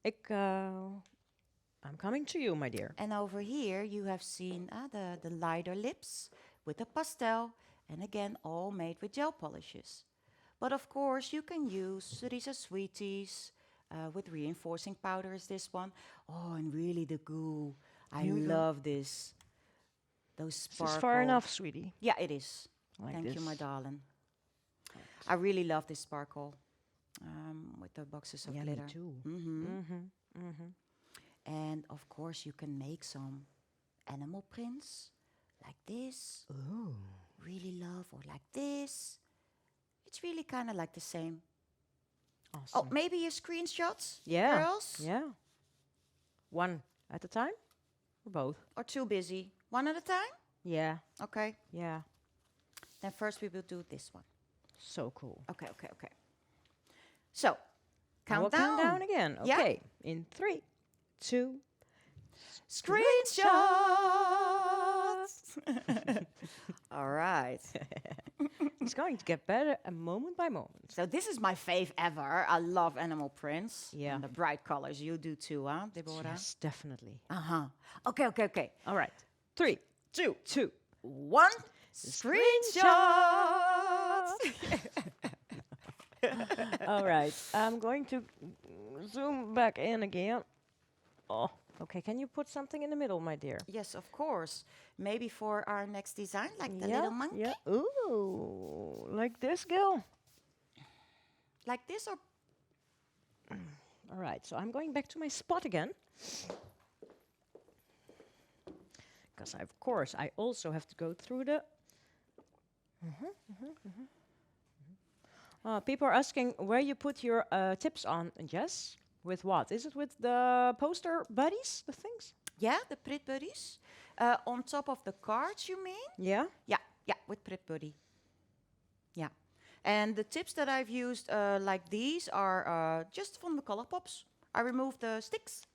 I'm coming to you, my dear. And over here, you have seen the lighter lips with the pastel. And again, all made with gel polishes. But of course, you can use, these are sweeties with reinforcing powder is this one. Oh, and really the goo. I Here we go. love this. Those This sparkle. is far enough, sweetie. Yeah, it is. Like Thank you, my this. darling. I really love this sparkle with the boxes of Yeah, glitter. me too. And of course, you can make some animal prints like this. Ooh. Really love, or like this. It's really kind of like the same. Awesome. Oh, maybe your screenshots, Yeah. girls? Yeah. One at a time? Or both? Or too busy? One at a time? Yeah. Okay. Yeah. Then first we will do this one. So cool. Okay, okay, okay. So, I will count down. count down again. Yeah. Okay. In 3, 2. Screenshots! All right. It's going to get better moment by moment. So this is my fave ever. I love animal prints. Yeah. And the bright colors. You do too, huh, Deborah? Yes, definitely. Uh-huh. Okay, okay, okay. All right. 3, 2, 2. 1. Screenshots! All right. I'm going to zoom back in again. Oh, okay. Can you put something in the middle, my dear? Yes, of course. Maybe for our next design, like the Yeah, little monkey. Yeah. Ooh, like this, Gil. Like this, or All right. So I'm going back to my spot again. Because, of course, I also have to go through the... People are asking where you put your tips on, Jess. With what? Is it with the poster buddies, the things? yeah, the Prit Buddies. On top of the cards, you mean? Yeah. Yeah, yeah, with Prit Buddy. Yeah. And the tips that I've used like these are just from the Color Pops. I removed the sticks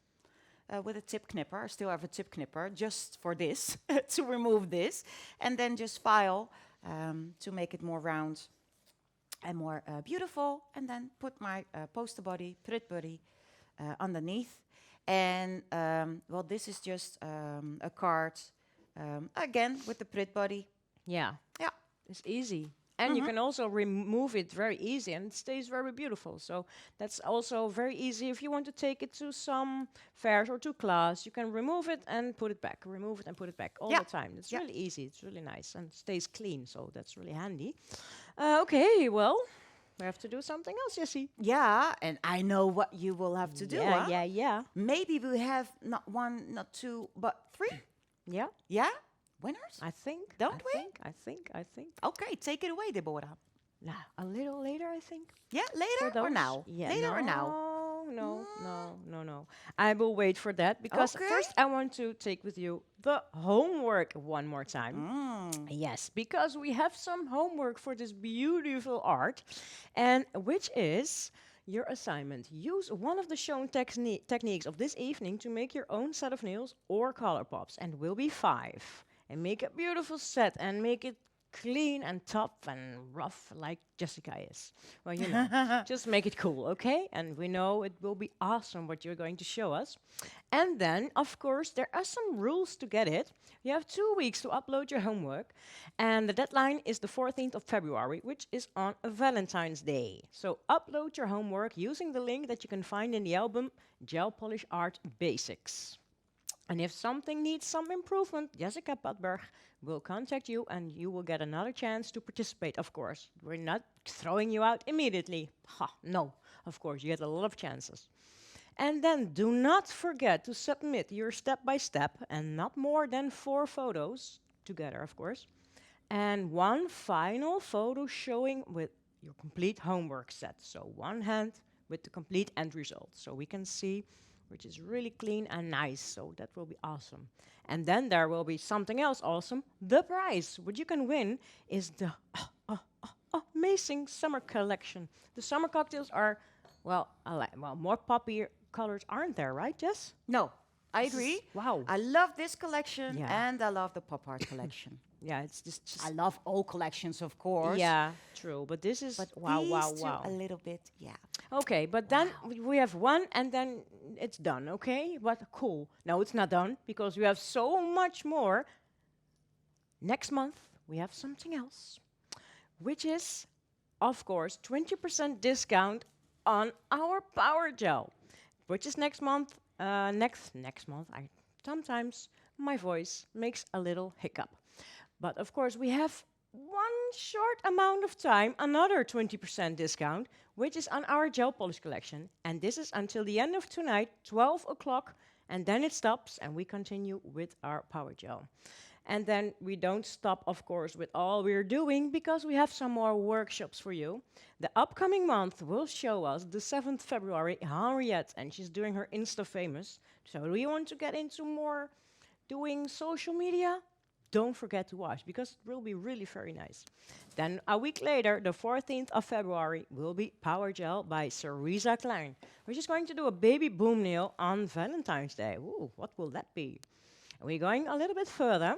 with a tip knipper. I still have a tip knipper just for this, to remove this. And then just file to make it more round and more beautiful. And then put my poster body, Prit Buddy, underneath. And, well, this is just a card, again, with the Prit Body. Yeah. Yeah. It's easy. And you can also remove it very easy and it stays very beautiful. So that's also very easy if you want to take it to some fairs or to class. You can remove it and put it back, remove it and put it back all Yeah. the time. It's Yeah. really easy. It's really nice and stays clean. So that's really handy. Okay, well, we have to do something else, Jessie. Yeah, and I know what you will have to do, Yeah, huh? yeah. Maybe we have not one, not two, but 3? Yeah, Yeah? Winners? I think. Don't we? I think. Okay, take it away, Deborah. Nah, a little later, I think. Yeah, For later or those? now? Yeah, Later or now? No. I will wait for that because Okay. first I want to take with you the homework one more time. Yes, because we have some homework for this beautiful art, and which is your assignment. Use one of the shown techniques of this evening to make your own set of nails or color pops, and will be 5. And make a beautiful set and make it clean and tough and rough like Jessica is. Well, you know, just make it cool, okay? And we know it will be awesome what you're going to show us. And then, of course, there are some rules to get it. You have 2 weeks to upload your homework. And the deadline is the 14th of February, which is on a Valentine's Day. So upload your homework using the link that you can find in the album Gelpolish Art Basics. And if something needs some improvement, Jessica Padberg will contact you and you will get another chance to participate, of course. We're not throwing you out immediately. No, of course, you get a lot of chances. And then do not forget to submit your step-by-step and not more than 4 photos, together, of course, and 1 final photo showing with your complete homework set. So 1 hand with the complete end result. So we can see which is really clean and nice, so that will be awesome. And then there will be something else awesome. The prize, what you can win, is the amazing summer collection. The summer cocktails are, well, more poppy colors aren't there, right, Jess? No, I This is- agree. wow. I love this collection Yeah. and I love the pop art collection. Yeah, it's just I love all collections, of course. yeah, true. But this is But wow, these wow, two wow. a little bit, yeah. Okay, but then we have one and then it's done, okay? But cool. No, it's not done because we have so much more. Next month, we have something else, which is, of course, 20% discount on our Power Gel, which is next month. Next month. Sometimes my voice makes a little hiccup. But of course, we have one short amount of time, another 20% discount, which is on our gel polish collection. And this is until the end of tonight, 12 o'clock, and then it stops and we continue with our power gel. And then we don't stop, of course, with all we're doing because we have some more workshops for you. The upcoming month will show us the 7th February, Henriette, and she's doing her Insta famous. So do you want to get into more doing social media? Don't forget to watch because it will be really very nice. Then a week later, the 14th of February, will be Power Gel by Cerisa Klein, which is going to do a baby boom nail on Valentine's Day. Ooh, what will that be? And we're going a little bit further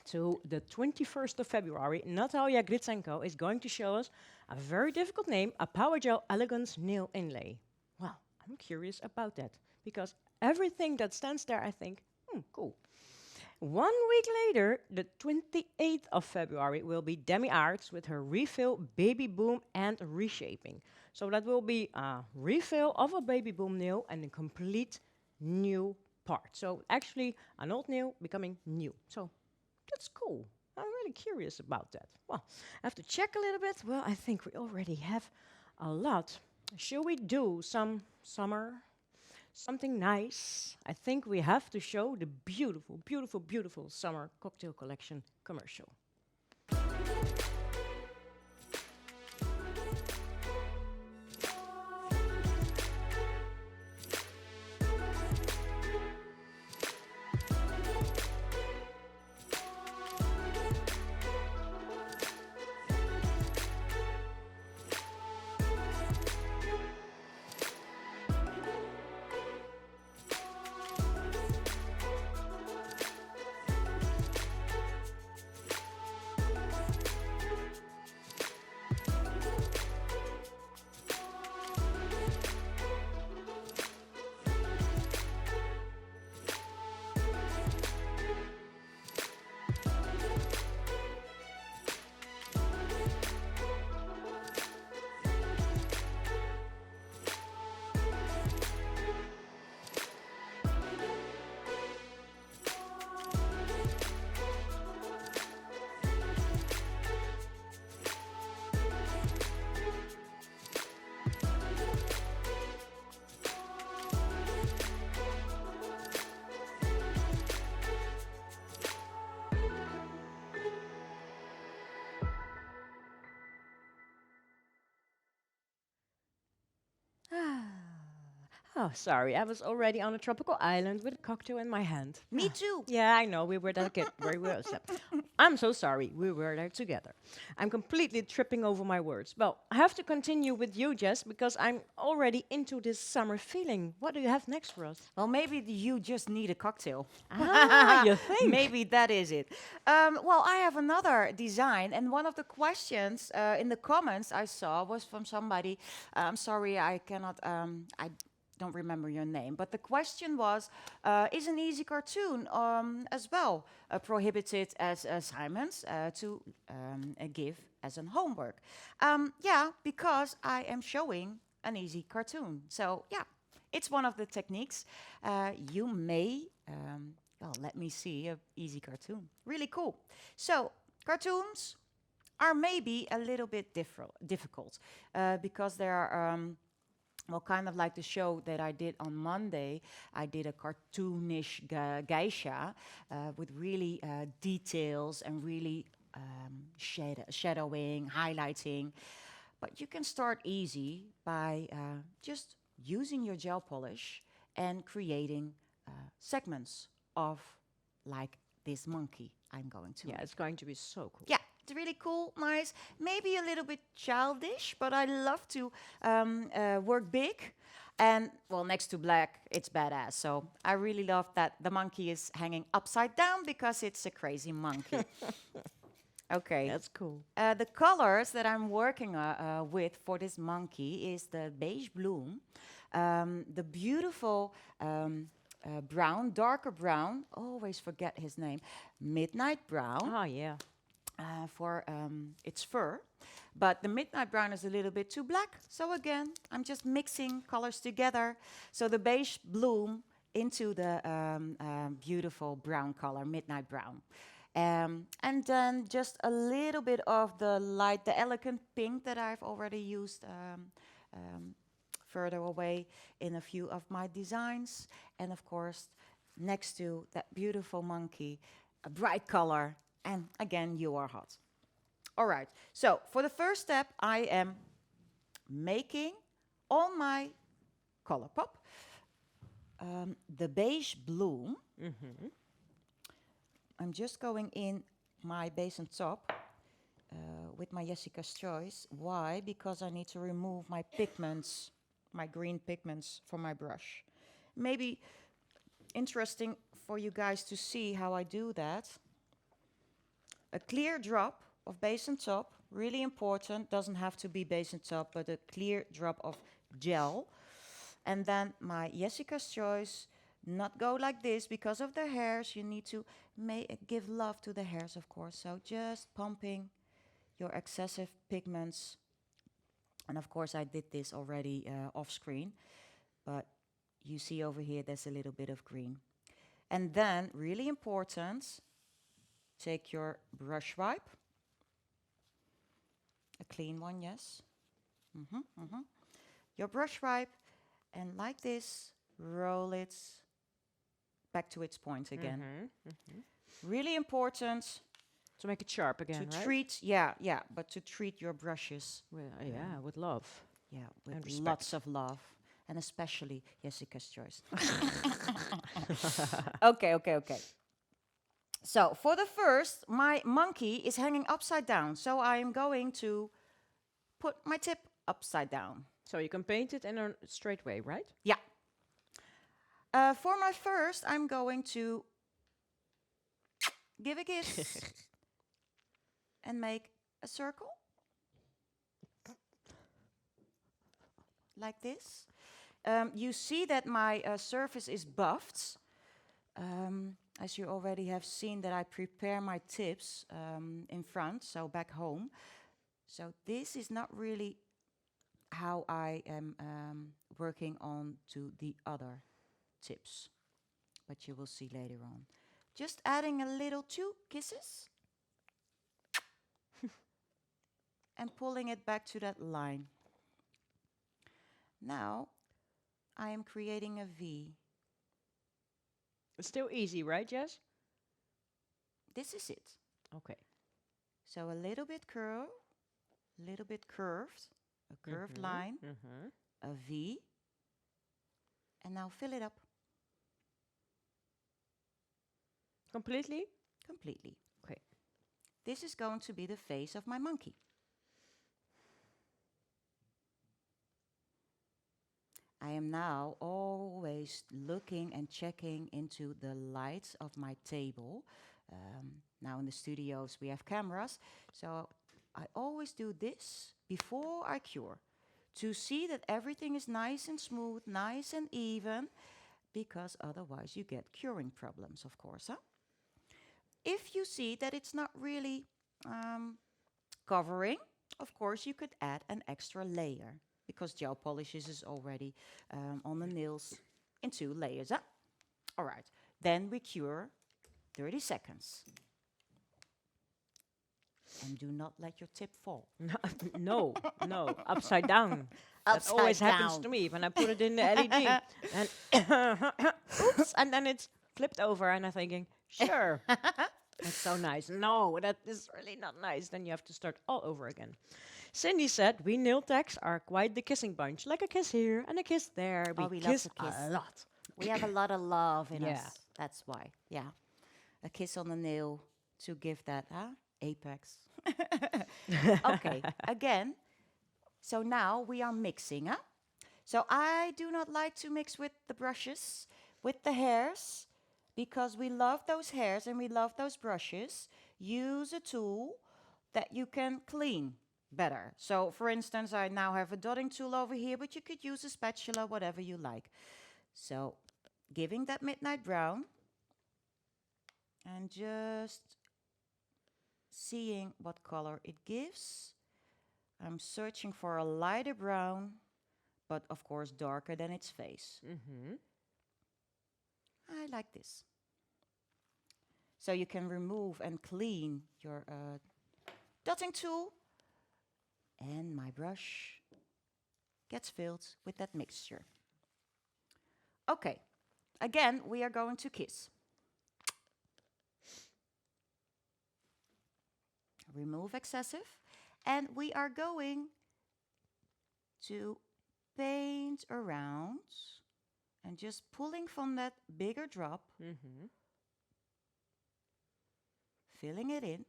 to the 21st of February. Natalia Gritsenko is going to show us a very difficult name, a Power Gel Elegance Nail Inlay. Well, I'm curious about that because everything that stands there, I think, cool. 1 week later, the 28th of February, will be Demi Arts with her refill baby boom and reshaping. So that will be a refill of a baby boom nail and a complete new part. So actually, an old nail becoming new. So that's cool. I'm really curious about that. Well, I have to check a little bit. Well, I think we already have a lot. Should we do some summer? Something nice. I think we have to show the beautiful, beautiful, beautiful summer cocktail collection commercial. Oh, sorry. I was already on a tropical island with a cocktail in my hand. Me too. Yeah, I know. We were that good. Very well said. I'm so sorry. We were there together. I'm completely tripping over my words. Well, I have to continue with you, Jess, because I'm already into this summer feeling. What do you have next for us? Well, maybe you just need a cocktail. Ah, you think? Maybe that is it. Well, I have another design, and one of the questions in the comments I saw was from somebody. I'm sorry, I cannot. I don't remember your name, but the question was: is an easy cartoon as well prohibited as assignments to give as an homework? Yeah, because I am showing an easy cartoon. So yeah, it's one of the techniques. You may. Well, let me see a easy cartoon. Really cool. So cartoons are maybe a little bit difficult because there are. Well, kind of like the show that I did on Monday, I did a cartoonish geisha with really details and really shadowing, highlighting. But you can start easy by just using your gel polish and creating segments of like this monkey I'm going to Yeah, make. it's going to be so cool. Yeah. It's really cool, nice, maybe a little bit childish, but I love to work big. And, well, next to black, it's badass. So I really love that the monkey is hanging upside down because it's a crazy monkey. Okay. That's cool. The colors that I'm working with for this monkey is the beige bloom, the beautiful brown, darker brown, always forget his name, midnight brown Oh, yeah. for its fur. But the midnight brown is a little bit too black. So again, I'm just mixing colors together. So the beige bloom into the beautiful brown color, midnight brown. And then just a little bit of the light, the elegant pink that I've already used further away in a few of my designs. And of course, next to that beautiful monkey, a bright color. And again, you are hot. All right, so for the first step, I am making on my color pop the beige bloom. I'm just going in my base and top with my Yessica's Choice. Why? Because I need to remove my pigments, my green pigments from my brush. Maybe interesting for you guys to see how I do that. A clear drop of base and top, really important, doesn't have to be base and top, but a clear drop of gel. And then my Yessica's Choice, not go like this because of the hairs. You need to give love to the hairs, of course. So just pumping your excessive pigments. And of course, I did this already off screen, but you see over here, there's a little bit of green. And then, really important, take your brush wipe. A clean one, yes. Your brush wipe, and like this, roll it back to its point again. Really important To make it sharp again, to right? treat, but to treat your brushes, Well, yeah, with love. with And respect. lots of love, and especially Yessica's Choice. Okay. So for the first, my monkey is hanging upside down, so I am going to put my tip upside down. So you can paint it in a straight way, right? Yeah. For my first, I'm going to give a kiss and make a circle. Like this. You see that my surface is buffed. As you already have seen that I prepare my tips in front, so back home. So this is not really how I am working on to the other tips, but you will see later on. Just adding a little 2 kisses and pulling it back to that line. Now I am creating a V. It's still easy, right, Jess? This is it. Okay. So a little bit curved, a curved line, a V, and now fill it up Completely? completely. Okay. This is going to be the face of my monkey. I am now always looking and checking into the lights of my table. Now in the studios we have cameras, so I always do this before I cure to see that everything is nice and smooth, nice and even, because otherwise you get curing problems, of course. Huh? If you see that it's not really covering, of course you could add an extra layer, because gel polishes is already on the nails in 2 layers. Huh? All right, then we cure 30 seconds. And do not let your tip fall. No, upside down. That always happens to me when I put it in the LED. And oops, and then it's flipped over, and I'm thinking, sure, that's so nice. No, that is really not nice. Then you have to start all over again. Cindy said, we nail techs are quite the kissing bunch. Like a kiss here and a kiss there. Oh, we love kiss to kiss. a lot. We have a lot of love in Yeah. us. That's why. Yeah. A kiss on the nail to give that, huh? Apex. Okay, again. So now we are mixing, huh? So I do not like to mix with the brushes, with the hairs, because we love those hairs and we love those brushes. Use a tool that you can clean better. So for instance, I now have a dotting tool over here, but you could use a spatula, whatever you like. So giving that midnight brown and just seeing what color it gives. I'm searching for a lighter brown, but of course darker than its face. I like this. So you can remove and clean your dotting tool, and my brush gets filled with that mixture. Okay, again, we are going to kiss. Remove excessive, and we are going to paint around and just pulling from that bigger drop, filling it in.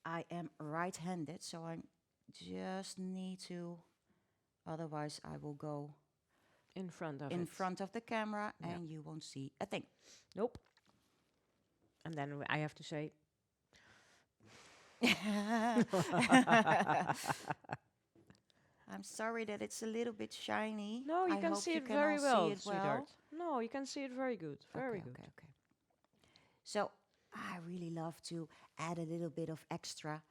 I am right-handed, so I just need to, otherwise I will go In front of in it. front of the camera Yeah. and you won't see a thing. Nope. And then I have to say, I'm sorry that it's a little bit shiny. no, you I can hope see you it can very all well, see it sweetheart. No, you can see it very good. Very good. Okay. So I really love to add a little bit of extra.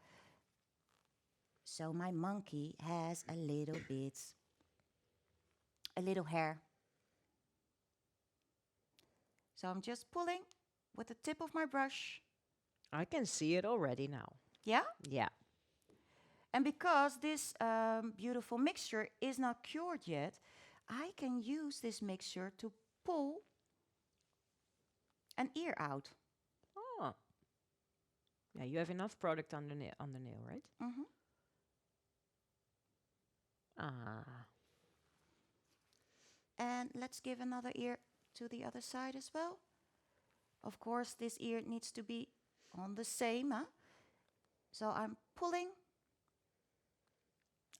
So my monkey has a little hair. So I'm just pulling with the tip of my brush. I can see it already now. Yeah? Yeah. And because this beautiful mixture is not cured yet, I can use this mixture to pull an ear out. Oh. Yeah, you have enough product on the nail, right? Mm-hmm. Ah. And let's give another ear to the other side as well. Of course, this ear needs to be on the same. Huh? So I'm pulling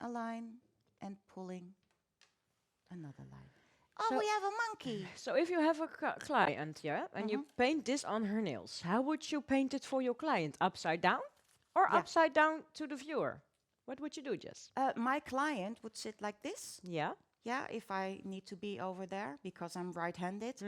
a line and pulling another line. Oh, So- we have a monkey. So if you have a client, yeah, and you paint this on her nails, how would you paint it for your client? Upside down or Yeah. upside down to the viewer? What would you do, Jess? My client would sit like this. Yeah. Yeah, if I need to be over there because I'm right-handed,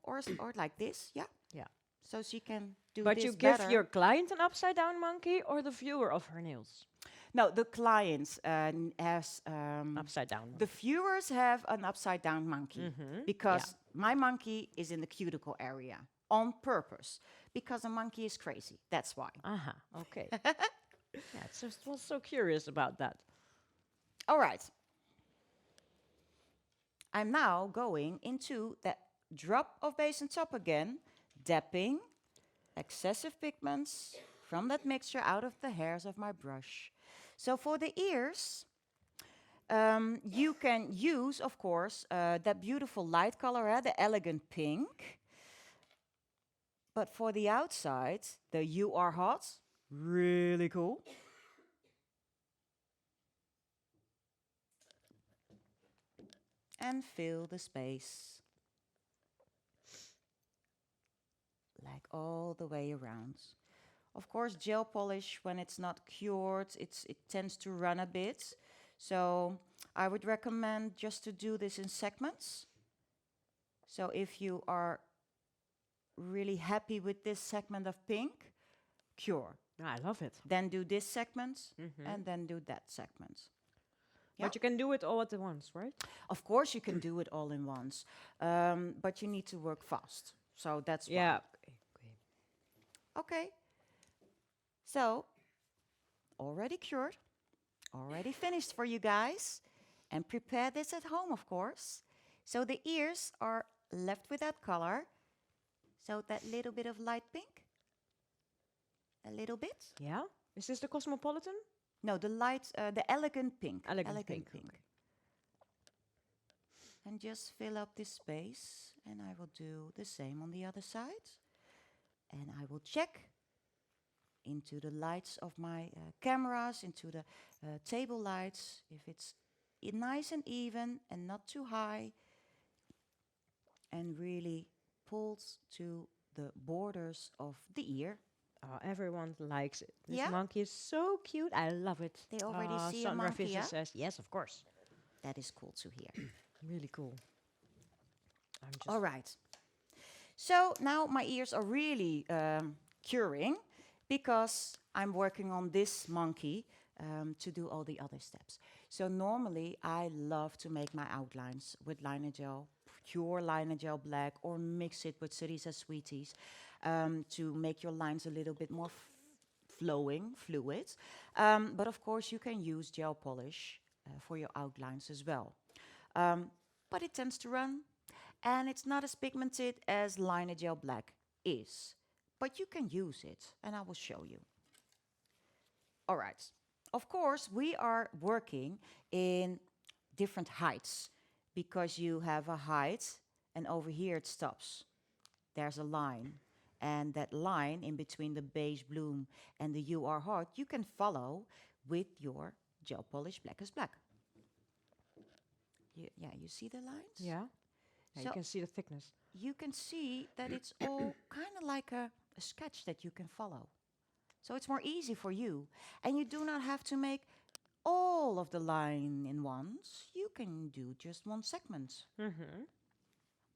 or like this. Yeah. Yeah. So she can do But this you give better. your client an upside down monkey or the viewer of her nails? No, the clients has Upside down. the viewers have an upside down monkey because my monkey is in the cuticle area on purpose because a monkey is crazy. That's why. Aha, okay. Yeah, it's just was so curious about that. All right. I'm now going into that drop of base and top again, dapping excessive pigments from that mixture out of the hairs of my brush. So for the ears, you can use, of course, that beautiful light color, the elegant pink. But for the outside, the You Are Hot, really cool. And fill the space. Like all the way around. Of course, gel polish, when it's not cured, it tends to run a bit. So I would recommend just to do this in segments. So if you are really happy with this segment of pink, cure. I love it. Then do this segment, and then do that segment. Yeah. But you can do it all at once, right? Of course, you can do it all in once, but you need to work fast. So that's why. Yeah. Okay. So, already cured, already finished for you guys, and prepare this at home, of course. So the ears are left with that color. So that little bit of light pink. A little bit. Yeah. Is this the Cosmopolitan? No, the light, the elegant pink. Elegant pink, okay. And just fill up this space. And I will do the same on the other side. And I will check into the lights of my cameras, into the table lights. If it's nice and even and not too high, and really pulls to the borders of the ear. Oh, everyone likes it. This Yeah? monkey is so cute. I love it. They already see a Sandra monkey, Visser yeah? says, yes, of course. That is cool to hear. Really cool. I'm just All right. So now my ears are really curing because I'm working on this monkey to do all the other steps. So normally I love to make my outlines with liner gel, pure liner gel black, or mix it with Cerisa Sweeties to make your lines a little bit more flowing, fluid. But of course you can use gel polish for your outlines as well. But it tends to run, and it's not as pigmented as liner gel black is. But you can use it, and I will show you. All right. Of course, we are working in different heights because you have a height, and over here it stops. There's a line, and that line in between the beige bloom and the You Are Hot, you can follow with your gel polish black is black. You see the lines? yeah. Yeah, you So- can see the thickness. You can see that it's all kind of like a sketch that you can follow. So it's more easy for you. And you do not have to make all of the line in once. You can do just one segment. Mm-hmm.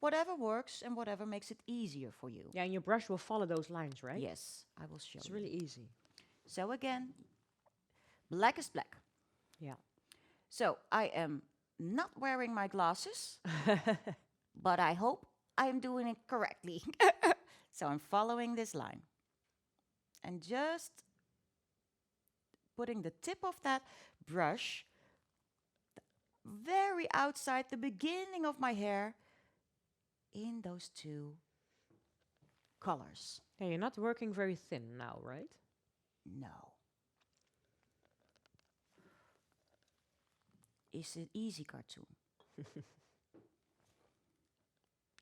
Whatever works and whatever makes it easier for you. Yeah, and your brush will follow those lines, right? Yes, I will show It's you. really easy. So again, black is black. Yeah. So I am not wearing my glasses, but I hope I am doing it correctly. So I'm following this line. And just putting the tip of that brush very outside the beginning of my hair in those two colors. Yeah, you're not working very thin now, right? No. It's an easy cartoon.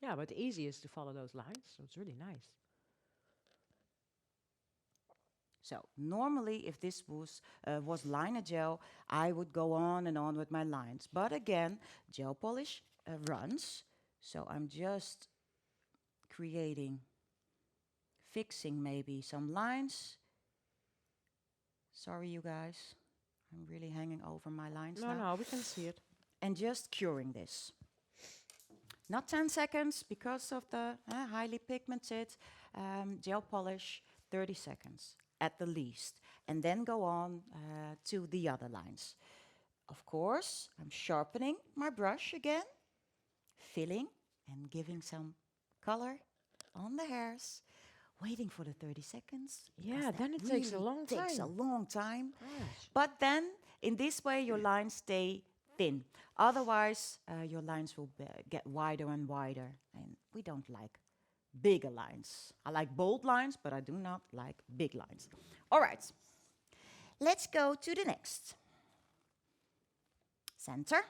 Yeah, but the easiest to follow those lines, so it's really nice. So normally, if this was liner gel, I would go on and on with my lines. But again, gel polish runs, so I'm just fixing maybe some lines. Sorry, you guys, I'm really hanging over my lines No, now. no, we can see it. And just curing this. Not 10 seconds because of the highly pigmented gel polish, 30 seconds at the least. And then go on to the other lines. Of course, I'm sharpening my brush again, filling and giving some color on the hairs, waiting for the 30 seconds. because Yeah, that then it takes a really long takes a time. long time. Gosh. But then, in this way, your lines stay thin. Otherwise, your lines will get wider and wider. And we don't like bigger lines. I like bold lines, but I do not like big lines. All right. Let's go to the next. Center.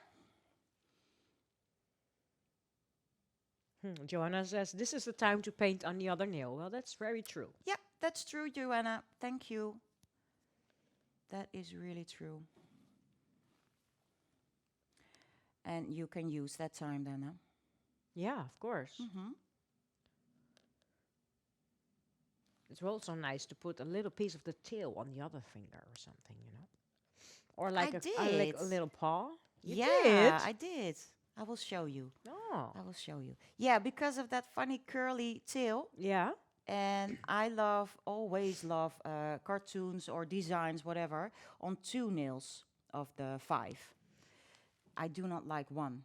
Joanna says, this is the time to paint on the other nail. Well, that's very true. Yeah, that's true, Joanna. Thank you. That is really true. And you can use that time then, huh? Yeah, of course. Mm-hmm. It's also nice to put a little piece of the tail on the other finger or something, you know? Or like, like a did. little paw. You Yeah, did? I did. I will show you. Oh. I will show you. Yeah, because of that funny curly tail. Yeah? And I always love cartoons or designs, whatever, on 2 nails of the 5. I do not like 1.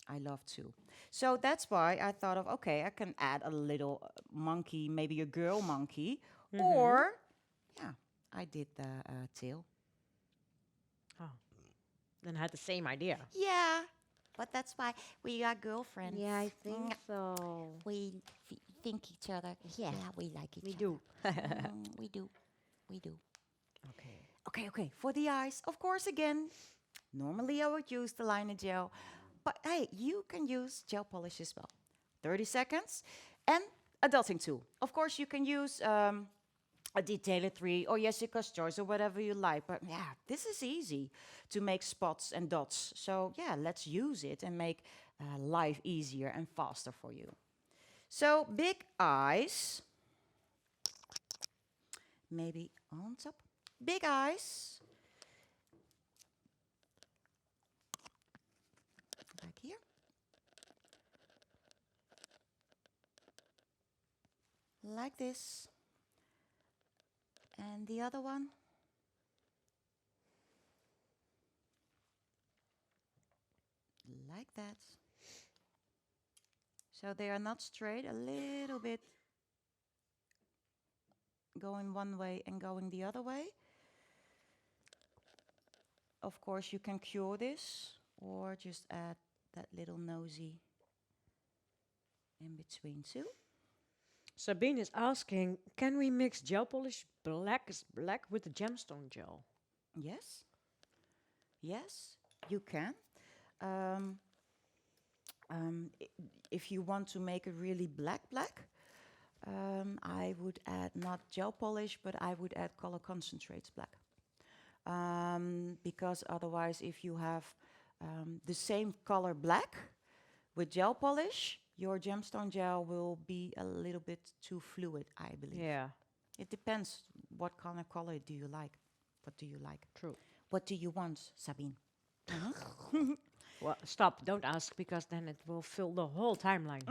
I love 2. So that's why I thought of, okay, I can add a little monkey, maybe a girl monkey. Or, yeah, I did the tail. Oh. Then I had the same idea. Yeah, but that's why we are girlfriends. Yeah, I think so. We think each other. Yeah, we like each We other. do. We do. We do. Okay. Okay. For the eyes, of course, again, normally I would use the liner gel, but hey, you can use gel polish as well. 30 seconds. And adulting tool. Of course, you can use a detailer 3 or Jessica's choice or whatever you like. But yeah, this is easy to make spots and dots. So yeah, let's use it and make life easier and faster for you. So big eyes, maybe on top. Big eyes, back here. Like this. And the other one. Like that. So they are not straight, a little bit going one way and going the other way. Of course, you can cure this or just add that little nosy in between too. Sabine is asking, can we mix gel polish black as black with the gemstone gel? Yes. Yes, you can. Um, if you want to make it really black, I would add not gel polish, but I would add color concentrates black. Because otherwise, if you have the same color black with gel polish, your gemstone gel will be a little bit too fluid, I believe. Yeah, It depends what kind of color do you like. What do you like? true. What do you want, Sabine? Well, stop, don't ask, because then it will fill the whole timeline.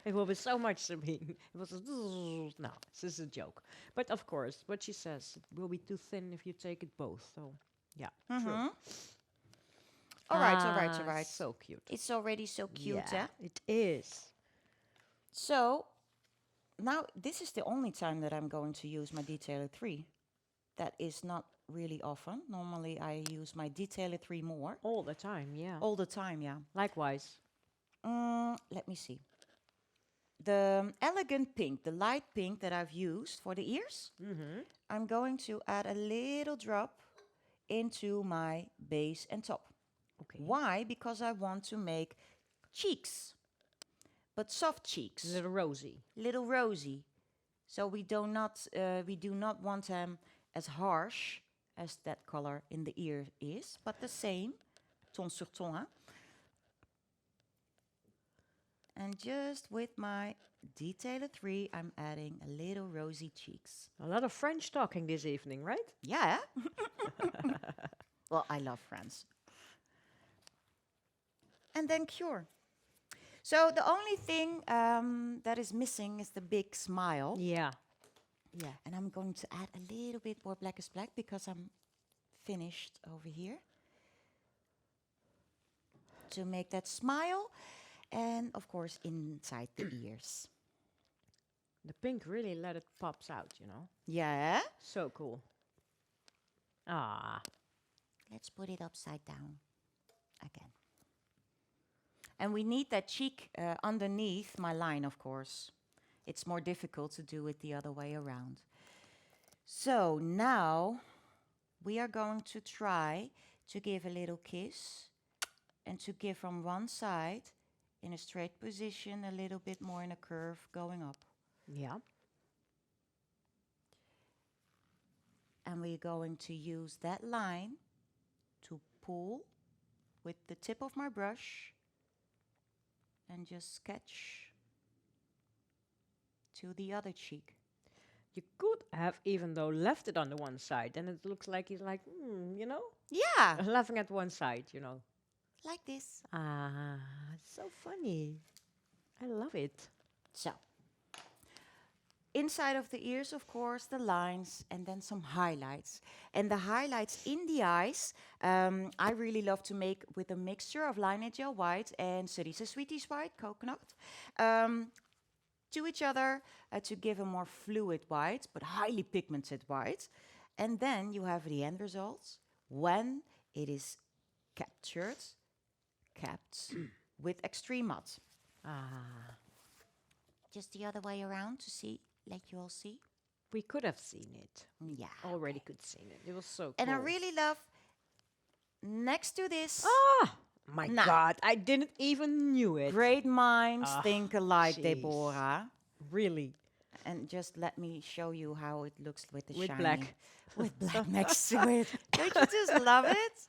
It will be so much, Sabine. It was no, this is a joke. But of course, what she says, it will be too thin if you take it both. So, yeah, true. All right, all right, all Ah, right. so cute. It's already so cute, Yeah, eh? it is. So now this is the only time that I'm going to use my Detailer 3. That is not really often. Normally I use my Detailer 3 more. All the time, yeah. All the time, yeah. Likewise. Let me see. The elegant pink, the light pink that I've used for the ears, I'm going to add a little drop into my base and top. Okay. Why? Because I want to make cheeks, but soft cheeks, Little rosy. little rosy. So we do not want them as harsh as that color in the ear is, but the same, ton sur ton. Hein? And just with my Detailer 3, I'm adding a little rosy cheeks. A lot of French talking this evening, right? Yeah. Well, I love France. And then cure. So the only thing that is missing is the big smile. Yeah. Yeah, and I'm going to add a little bit more black is black because I'm finished over here. To make that smile. And of course, inside the ears. The pink really let it pops out, you know. Yeah. So cool. Ah. Let's put it upside down again. And we need that cheek underneath my line, of course. It's more difficult to do it the other way around. So now we are going to try to give a little kiss and to give from one side in a straight position, a little bit more in a curve going up. Yeah. And we're going to use that line to pull with the tip of my brush and just sketch to the other cheek. You could have even though left it on the one side, and it looks like he's like, you know, Yeah, laughing at one side, you know. like this. Ah, so funny. I love it. So, inside of the ears, of course, the lines and then some highlights. And the highlights in the eyes, I really love to make with a mixture of Lineage Gel White and Cerise Sweeties White, coconut, to each other to give a more fluid white, but highly pigmented white. And then you have the end results when it is kept with extreme matte. Ah, Just the other way around to see, let you all see. we could have seen it. Yeah. Already could seen it. It was so cool. And I really love, next to this, Ah, my Nah. God, I didn't even knew it. great minds Ah, think alike, jeez. Deborah. Really. And just let me show you how it looks with the With shiny. black. With black next to it. Don't you just love it?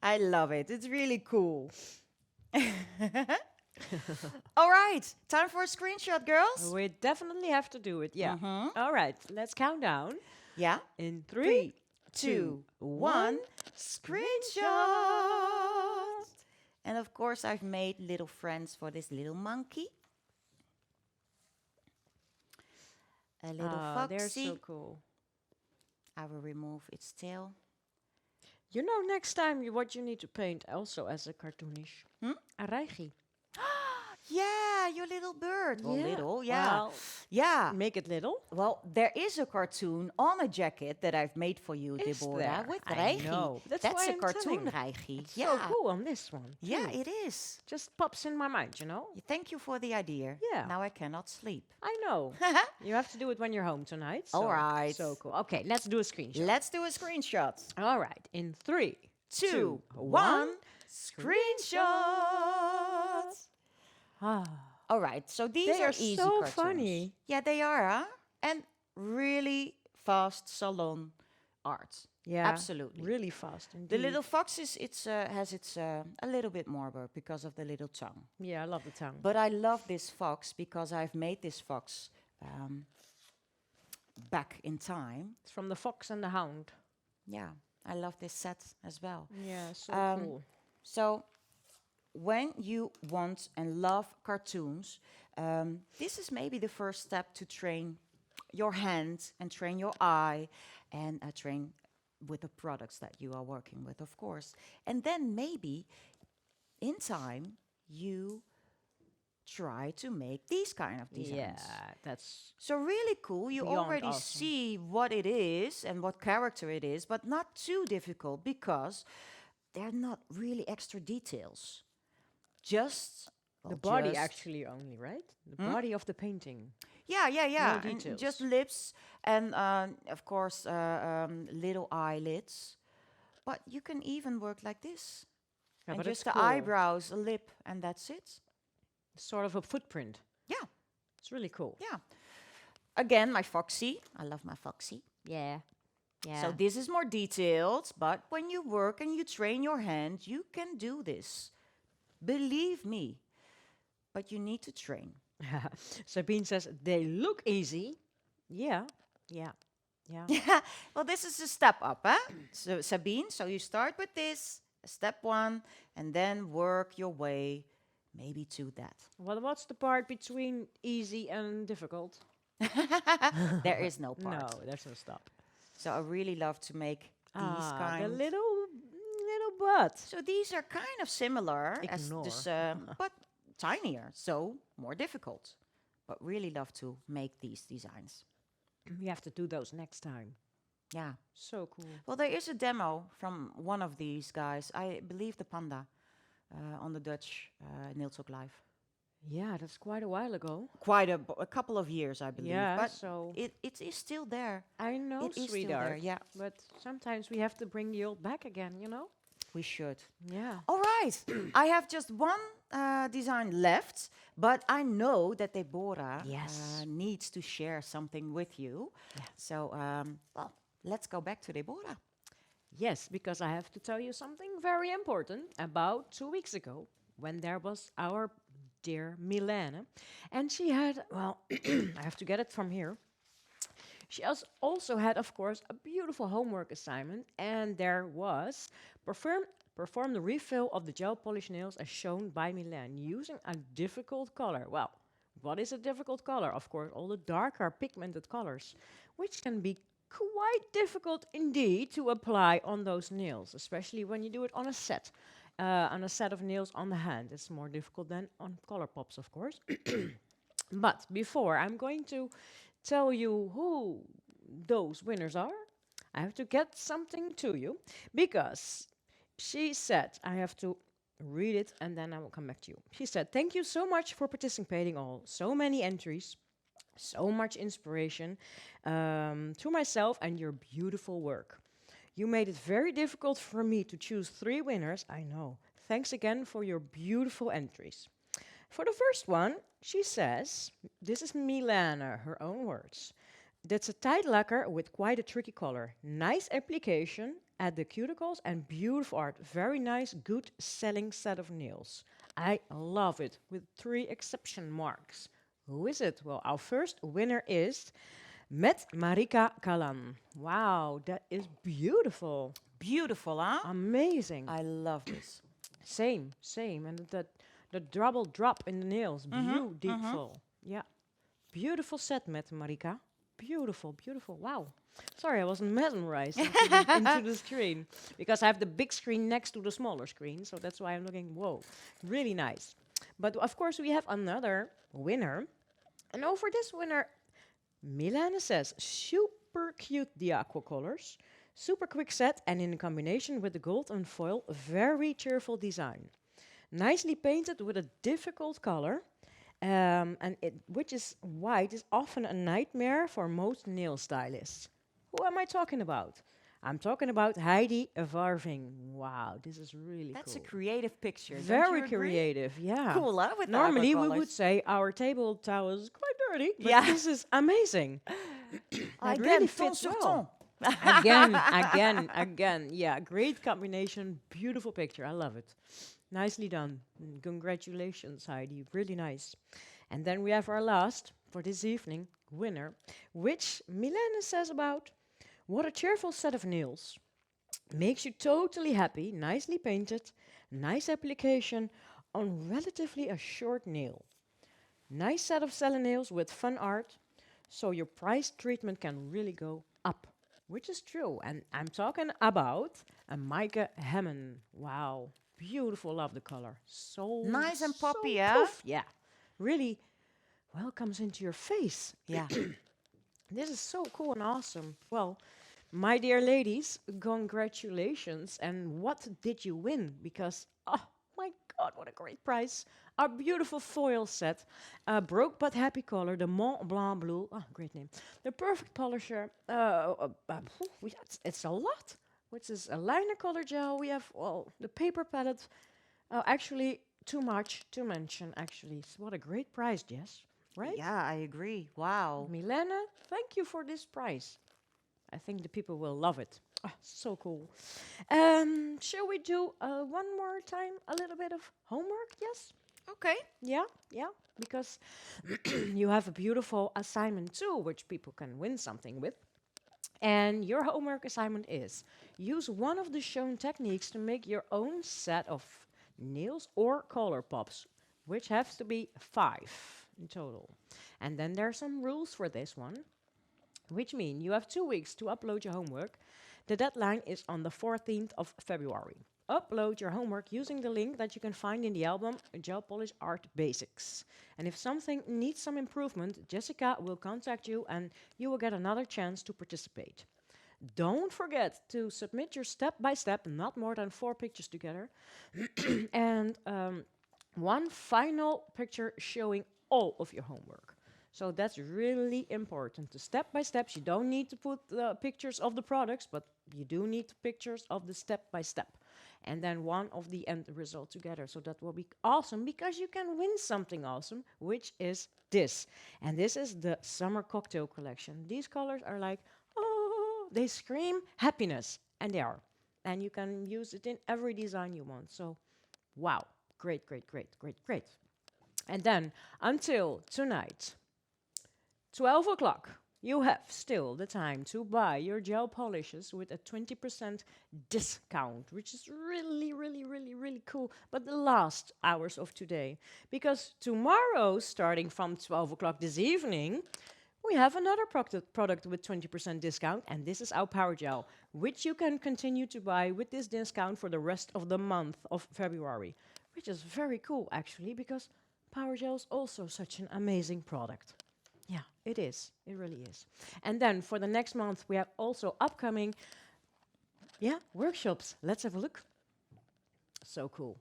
I love it. It's really cool. All right, time for a screenshot, girls. We definitely have to do it, yeah. Mhm. All right, let's count down. Yeah. In 3, 2, 2, 1. 1. Screenshot. And of course, I've made little friends for this little monkey. A little Oh, they're foxy. so cool. I will remove its tail. You know, next time what you need to paint also as a cartoonish. Hmm? A reigie. Yeah, your little bird. Well, Yeah. little, yeah. Well, Yeah. make it little. Well, there is a cartoon on a jacket that I've made for you, Is Deborah, there? with I Reigie. know. That's That's why a I'm cartoon telling. Reigie. So Yeah. cool on this one. Yeah, too. it is. Just pops in my mind, you know? Thank you for the idea. Yeah. Now I cannot sleep. I know. You have to do it when you're home tonight. So, All right. So cool. Okay, let's do a screenshot. Let's do a screenshot. All right. In 3, 2, 1. 1. Screenshot. Ah. All right, so these They are are easy so cartoons. funny. Yeah, they are, huh? And really fast salon art. Yeah. Absolutely. Really fast. Indeed. The little fox has its a little bit more work because of the little tongue. Yeah, I love the tongue. But I love this fox because I've made this fox back in time. It's from The Fox and the Hound. Yeah, I love this set as well. Yeah, so cool. So when you want and love cartoons, this is maybe the first step to train your hand and train your eye and train with the products that you are working with, of course. And then maybe in time you try to make these kind of designs. Yeah, that's So really cool. You Beyond already awesome. see what it is and what character it is, but not too difficult because they're not really extra details. Just the well, body just- actually only, right? The body of the painting. Yeah, yeah, yeah. And details. just lips and of course little eyelids. But you can even work like this. Yeah, and but just it's the cool. eyebrows, a lip, and that's it. Sort of a footprint. Yeah, It's really cool. yeah. Again, my foxy. I love my foxy. Yeah. Yeah. So this is more detailed, but when you work and you train your hand, you can do this. Believe me. But you need to train. Sabine says they look easy. Yeah. Yeah. Yeah. Yeah. Well, this is a step up, huh? So Sabine, so you start with this, step 1, and then work your way maybe to that. Well, what's the part between easy and difficult? There is no part. No, there's no stop. So I really love to make these The kind. little butt. So these are kind of similar as Ignore. this, but tinier, so more difficult. But really love to make these designs. We have to do those next time. Yeah. So cool. Well, there is a demo from one of these guys. I believe the panda on the Dutch Niltok Live. Yeah, that's quite a while ago. Quite a couple of years, I believe. Yeah, but so it is still there. I know, It is still sweetheart. there, yeah. But sometimes we have to bring the old back again, you know? We should. Yeah. All right. I have just one design left, but I know that Deborah Yes. needs to share something with you. Yeah. So, well, let's go back to Deborah. Yes, because I have to tell you something very important. About 2 weeks ago, when there was our dear Milene, and she had, well, I have to get it from here. She also had, of course, a beautiful homework assignment, and there was perform the refill of the gel polish nails as shown by Milene using a difficult color. Well, what is a difficult color? Of course, all the darker pigmented colors, which can be quite difficult indeed to apply on those nails, especially when you do it on a set of nails on the hand. It's more difficult than on color pops, of course. But before I'm going to tell you who those winners are, I have to get something to you because she said, I have to read it and then I will come back to you. She said, thank you so much for participating all. So many entries, so much inspiration to myself and your beautiful work. You made it very difficult for me to choose 3 winners. I know. Thanks again for your beautiful entries. For the first one, she says, this is Milana, her own words. That's a tight lacquer with quite a tricky color. Nice application at the cuticles and beautiful art. Very nice, good selling set of nails. I love it with 3 exception marks. Who is it? Well, our first winner is Met Marika Kalan. Wow, that is beautiful. Beautiful, huh? Amazing. I love this. Same, same. And the double drop in the nails. Beautiful. Yeah. Beautiful set, Met Marika. Beautiful, beautiful. Wow. Sorry, I wasn't mesmerized into the screen because I have the big screen next to the smaller screen. So that's why I'm looking, whoa, really nice. But of course, we have another winner. And over this winner, Milana says, super cute, the aqua colors. Super quick set and in combination with the gold and foil, very cheerful design. Nicely painted with a difficult color. Which is white is often a nightmare for most nail stylists. Who am I talking about? I'm talking about Heidi Varving. Wow, this is really That's cool. a creative picture. Don't Very you agree? creative, yeah. Cool, huh? With the Normally we aquacolors. would say our table towel is quite dirty, but Yeah. this is amazing. It Again, really ton fits sur well. ton. Again. Yeah, great combination, beautiful picture. I love it. Nicely done. Congratulations, Heidi. Really nice. And then we have our last for this evening winner, which Milena says about what a cheerful set of nails. Makes you totally happy, nicely painted, nice application on relatively a short nail. Nice set of selling nails with fun art, so your price treatment can really go up, which is true. And I'm talking about a Micah Hammond. Wow, beautiful, love the color. So Nice and poppy, so huh? poof. Yeah, really well comes into your face. Yeah. This is so cool and awesome. Well, my dear ladies, congratulations. And what did you win? Because, oh my God, what a great prize. Our beautiful foil set, broke but happy color, the Mont Blanc blue. Oh, great name. The perfect polisher. It's a lot. Which is a liner color gel. We have, well, the paper palette. Actually, too much to mention, actually. So what a great prize, Jess. Right? Yeah, I agree. Wow. Milena, thank you for this prize. I think the people will love it. Ah, so cool. Shall we do one more time a little bit of homework? Yes? Okay. Yeah? Because you have a beautiful assignment too, which people can win something with. And your homework assignment is use one of the shown techniques to make your own set of nails or color pops, which has to be 5 in total. And then there are some rules for this one, which mean you have 2 weeks to upload your homework. The deadline is on the 14th of February. Upload your homework using the link that you can find in the album Gelpolish Art Basics. And if something needs some improvement, Jessica will contact you and you will get another chance to participate. Don't forget to submit your step-by-step, not more than 4 pictures together, and one final picture showing all of your homework. So that's really important. The step-by-steps, you don't need to put the pictures of the products, but you do need pictures of the step-by-step. And then one of the end result together. So that will be awesome because you can win something awesome, which is this. And this is the Summer Cocktail Collection. These colors are like, oh, they scream happiness. And they are. And you can use it in every design you want. So, wow. Great. And then until tonight, 12 o'clock, you have still the time to buy your gel polishes with a 20% discount, which is really cool. But the last hours of today, because tomorrow, starting from 12 o'clock this evening, we have another product with 20% discount, and this is our Power Gel, which you can continue to buy with this discount for the rest of the month of February, which is very cool, actually, because Power Gel is also such an amazing product. Yeah, it is. It really is. And then for the next month, we have also upcoming, workshops. Let's have a look. So cool.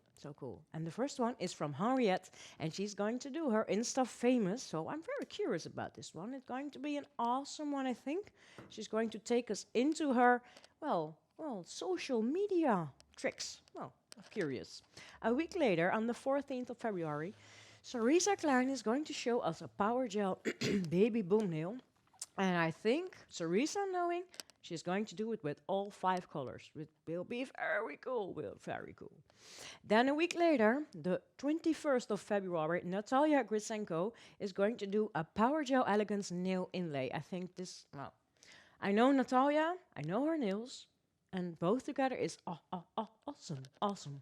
And the first one is from Henriette, and she's going to do her Insta famous. So I'm very curious about this one. It's going to be an awesome one, I think. She's going to take us into her, social media tricks. Well, I'm curious. A week later, on the 14th of February, So Risa Klein is going to show us a power gel baby boom nail. And I think Sarisa, knowing, she's going to do it with all 5 colors. It will be very cool, very cool. Then a week later, the 21st of February, Natalia Grisenko is going to do a Power Gel Elegance nail inlay. I think this, well, I know Natalia, I know her nails, and both together is awesome, awesome.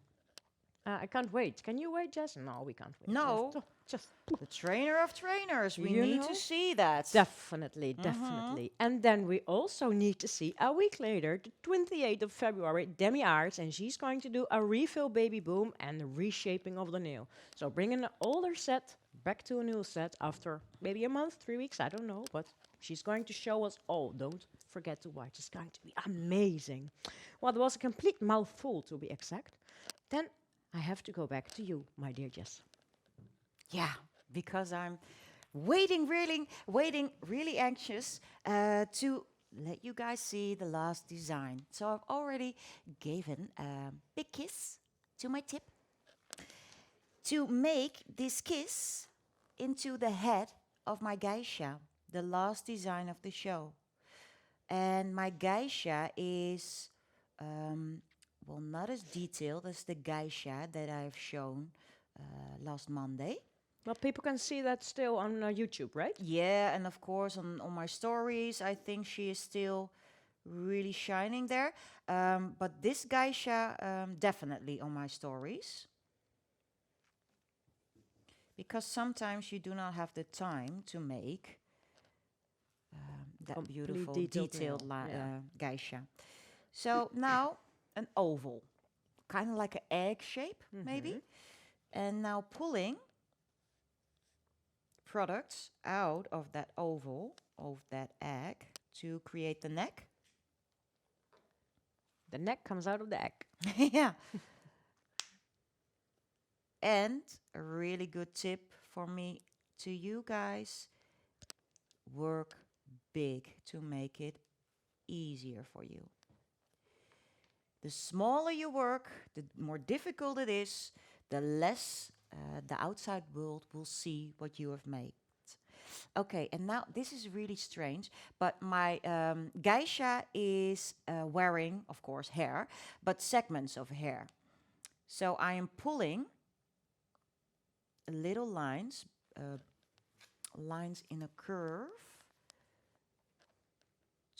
I can't wait. Can you wait, Jess? No, we can't wait. No. Just The trainer of trainers. We You need know? to see that. definitely, definitely. And then we also need to see a week later, the 28th of February, Demi Arts, and she's going to do a refill baby boom and the reshaping of the nail. So bringing the older set back to a new set after maybe a month, 3 weeks, I don't know, but she's going to show us all. Don't forget to watch. It's going to be amazing. Well, it was a complete mouthful to be exact. Then I have to go back to you, my dear Jess. Yeah, because I'm waiting, really anxious to let you guys see the last design. So I've already given a big kiss to my tip to make this kiss into the head of my geisha, the last design of the show. And my geisha is, well, not as detailed as the geisha that I've shown last Monday. Well, people can see that still on YouTube, right? Yeah, and of course on my stories, I think she is still really shining there. But this geisha, definitely on my stories. Because sometimes you do not have the time to make that Complete beautiful detailed detailed nail, yeah. geisha. So now an oval, kind of like an egg shape, maybe. And now pulling products out of that oval, of that egg, to create the neck. The neck comes out of the egg. Yeah. And a really good tip for me to you guys, work big to make it easier for you. The smaller you work, the more difficult it is, the less the outside world will see what you have made. Okay, and now this is really strange, but my geisha is wearing, of course, hair, but segments of hair. So I am pulling little lines, lines in a curve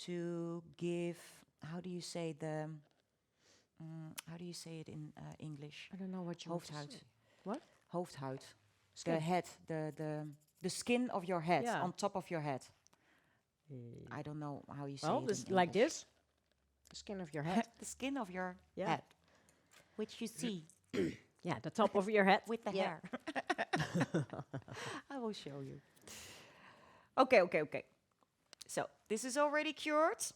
to give, how do you say the, how do you say it in English? I don't know what you want to Hoofdhuid. say. What? Hoofdhuid. The Skin. head, the skin of your head, Yeah. on top of your head. I don't know how you say Well, it this, in like English. this. The skin of your head. The skin of your Yeah. head, which you see Yeah, the top of your head. with the Yeah. hair. I will show you. Okay. So this is already cured.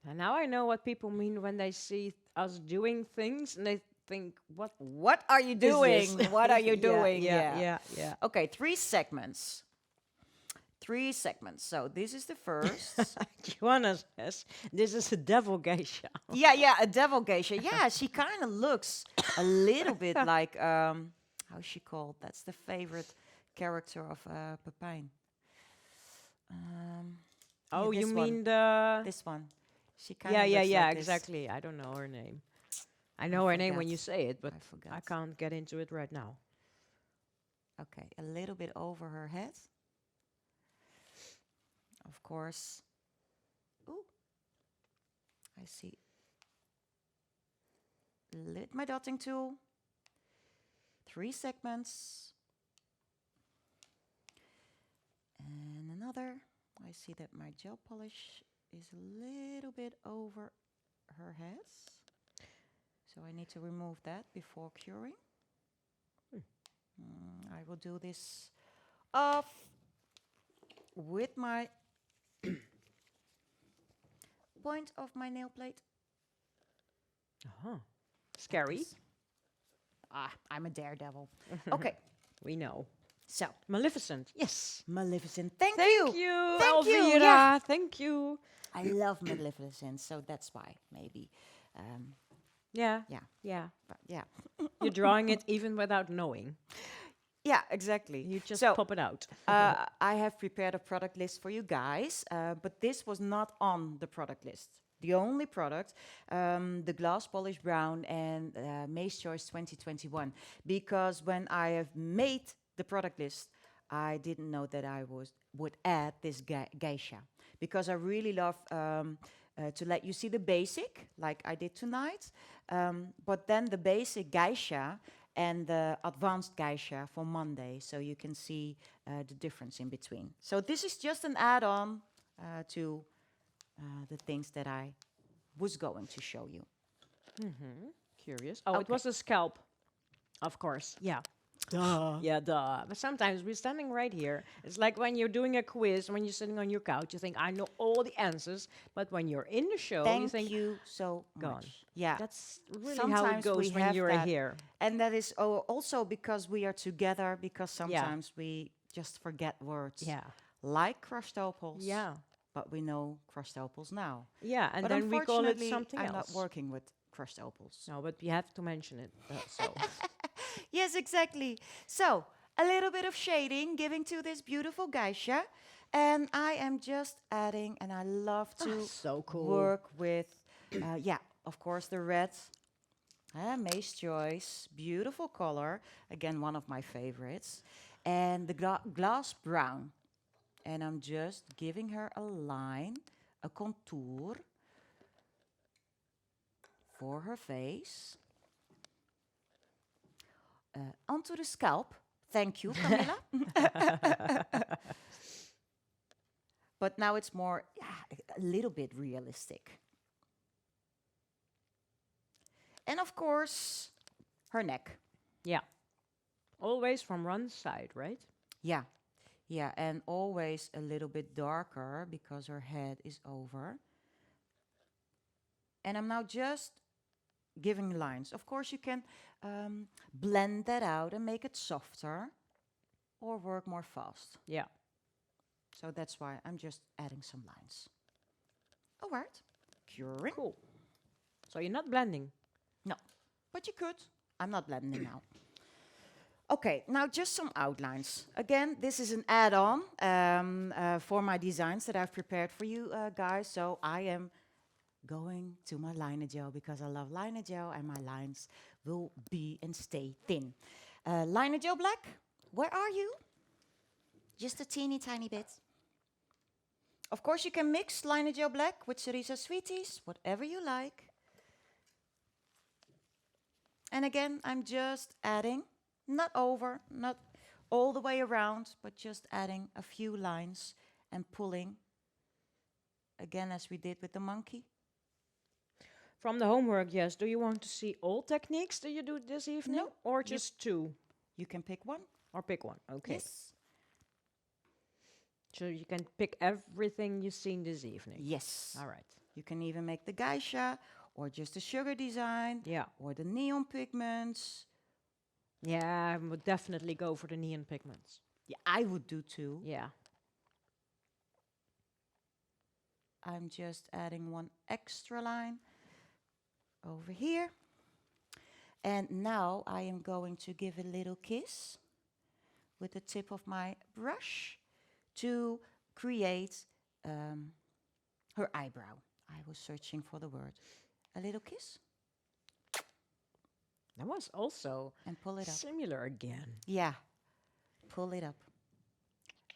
And now I know what people mean when they see us doing things and they think, what What are you is doing? this? What are you Yeah, doing? yeah. Okay, 3 segments. 3 segments. So this is the first. Joanna says, this is a devil geisha. Yeah, a devil geisha. Yeah, she kind of looks a little bit like, how's she called? That's the favorite character of Pepijn. Oh, this you one. mean the... This one. She kind of Yeah, looks like this. exactly. I don't know her name. I know her name when forgot. you say it, but I forgot. I can't get into it right now. Okay, a little bit over her head. Of course. Ooh. I see. Lit my dotting tool. 3 segments. And another. I see that my gel polish is a little bit over her head. So I need to remove that before curing. I will do this off with my point of my nail plate. Uh-huh. Scary. I'm a daredevil. Okay, We know. so Maleficent. Yes. Maleficent. Thank Thank you. you, Thank you, Elvira. yeah. Thank you. I love Maleficent, so that's why maybe. Yeah. Yeah. Yeah. But yeah. You're drawing it even without knowing. Yeah, exactly. You just So pop it out. I have prepared a product list for you guys, but this was not on the product list. The only product, the Glass Polish Brown and Mace Choice 2021. Because when I have made the product list, I didn't know that would add this geisha. Because I really love to let you see the basic, like I did tonight. But then the basic geisha and the advanced geisha for Monday, so you can see the difference in between. So this is just an add-on to the things that I was going to show you. Curious. Oh, it Okay. was a scalp, of course. Yeah. Duh. Yeah, duh. But sometimes we're standing right here. It's like when you're doing a quiz, when you're sitting on your couch, you think, I know all the answers. But when you're in the show, you Thank think, you so gone. much. Yeah. That's really how it Sometimes we goes when have you're that. here. And that is also because we are together, because Yeah. sometimes we just forget words. Yeah. Like crushed opals. Yeah. But we know crushed opals now. Yeah, and But then we call it unfortunately, something I'm else. not working with crushed opals. No, but we have to mention it. So Yes, exactly. So, a little bit of shading, giving to this beautiful geisha. And I am just adding, and I love to so cool. work with, yeah, of course, the red. Mace Choice, beautiful color. Again, one of my favorites. And the glass brown. And I'm just giving her a line, a contour for her face. Onto the scalp. Thank you, Camilla. But now it's more, a little bit realistic. And of course, her neck. yeah, always from one side, right? Yeah, yeah, and always a little bit darker because her head is over. And I'm now just giving lines. Of course, you can blend that out and make it softer or work more fast. Yeah. So that's why I'm just adding some lines. All right, curing. Cool. So you're not blending. No, but you could. I'm not blending now. Okay, now just some outlines. Again, this is an add-on for my designs that I've prepared for you guys. So I am going to my liner gel because I love liner gel and my lines will be and stay thin. Liner gel black, where are you? Just a teeny tiny bit. Of course, you can mix liner gel black with Cerisa Sweeties, whatever you like. And again, I'm just adding, not over, not all the way around, but just adding a few lines and pulling, again, as we did with the monkey. From the homework, yes. Do you want to see all techniques that you do this evening? No, Or just two? You can pick one. Or pick one? Okay. Yes. So you can pick everything you've seen this evening? Yes. All right. You can even make the geisha, or just the sugar design, Yeah. or the neon pigments. Yeah, I would definitely go for the neon pigments. Yeah, I would do too. Yeah. I'm just adding one extra line over here. And now I am going to give a little kiss with the tip of my brush to create her eyebrow. I was searching for the word. A little kiss That was also and pull it up. similar again. Yeah, pull it up.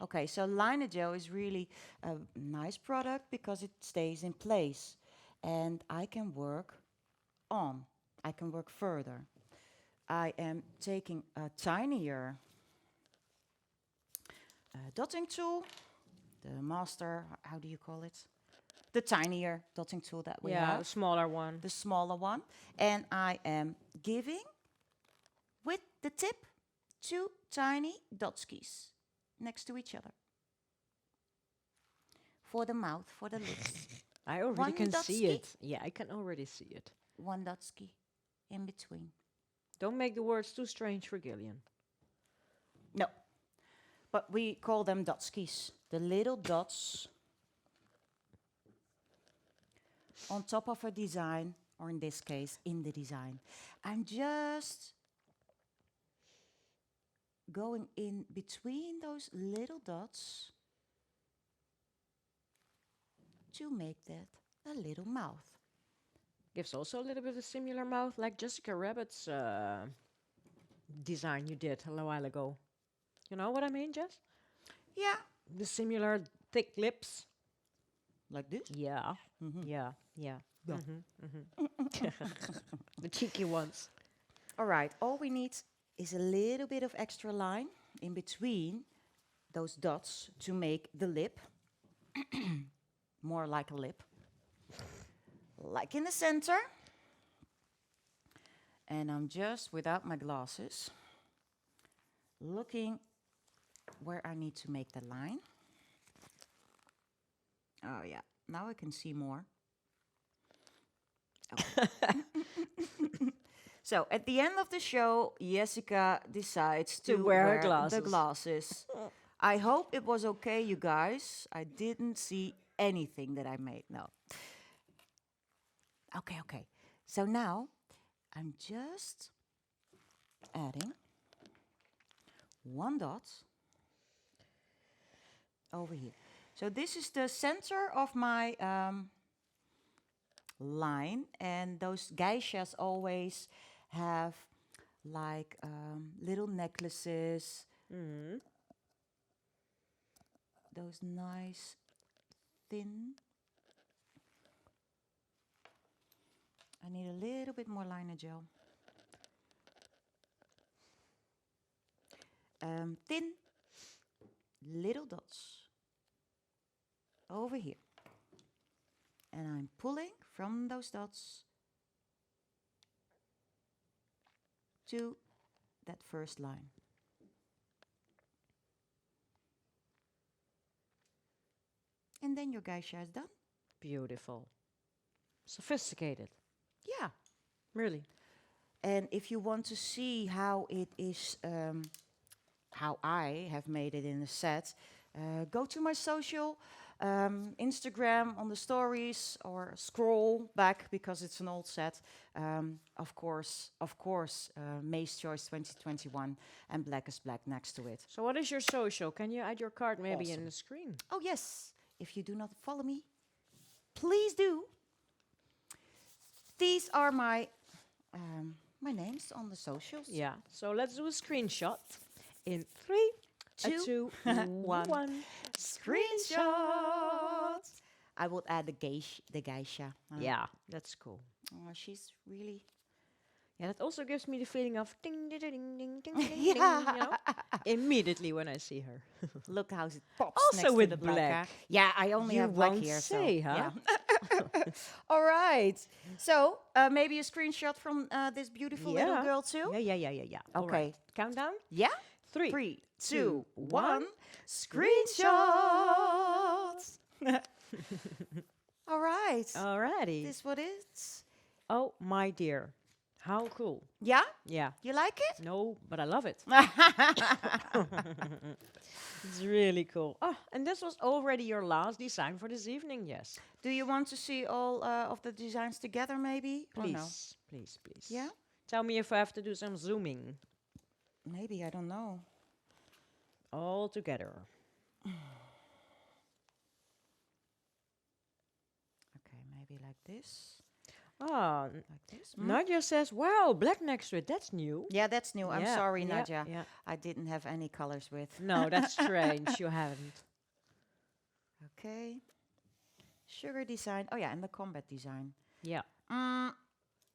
Okay, so liner gel is really a nice product because it stays in place. And I can work on, I can work further. I am taking a tinier dotting tool, the master, how do you call it? The tinier dotting tool that we Yeah, have. the smaller one. The smaller one. And I am giving, with the tip, 2 tiny dotskis next to each other. For the mouth, for the lips. I already One can see dotski? it. Yeah, I can already see it. 1 dotski in between. Don't make the words too strange for Gillian. No. But we call them dotskis. The little dots on top of a design, or in this case, in the design. I'm just going in between those little dots to make that a little mouth. Gives also a little bit of a similar mouth like Jessica Rabbit's design you did a little while ago. You know what I mean, Jess? Yeah, The similar thick lips. like this. Yeah. Yeah. Yeah. The cheeky ones. All right, all we need is a little bit of extra line in between those dots to make the lip more like a lip. Like in the center. And I'm just, without my glasses, looking where I need to make the line. Oh yeah, now I can see more. Oh. So at the end of the show, Jessica decides to wear the glasses. I hope it was okay, you guys. I didn't see anything that I made. No. Okay. So now I'm just adding one dot over here. So this is the center of my line, and those geishas always have like little necklaces, those nice thin. I need a little bit more liner gel. Thin little dots over here. And I'm pulling from those dots to that first line. And then your geisha is done. Beautiful. Sophisticated. Yeah. Really. And if you want to see how it is, how I have made it in a set, go to my social, Instagram on the stories, or scroll back because it's an old set. Of course, May's Choice 2021 and Black is Black next to it. So what is your social? Can you add your card maybe in Awesome. the screen? Oh yes, if you do not follow me, please do. These are my my names on the socials. Yeah. So let's do a screenshot in 3, Two, 2, one. 1. Screenshot. I will add the geisha. Yeah, that's cool. Oh, she's really. Yeah, that also gives me the feeling of ding, ding, ding, ding, ding, ding, Yeah. ding, you know? Immediately when I see her. Look how it pops Also next with to the black. black. Yeah, I only You have black won't here. say, so, huh? Yeah. All right. So maybe a screenshot from this beautiful little girl too. Yeah. All Okay. right. Countdown. Yeah. 3, 3, 2, 2, 1. 1. Screenshot. All right. Alrighty. This what it's. Oh, my dear. How cool. Yeah. Yeah. You like it? No, but I love it. It's really cool. Oh, and this was already your last design for this evening, yes. Do you want to see all of the designs together, maybe? Or no? Please. Yeah. Tell me if I have to do some zooming. Maybe, I don't know. All together. Okay, maybe like this. Ah, Like this. Nadia says, wow, black next to it. That's new. Yeah, that's new. I'm Yeah, sorry, yeah, Nadia. yeah. I didn't have any colors with. No, that's strange. You haven't. Okay. Sugar design. Oh, yeah, and the combat design. Yeah. Mm,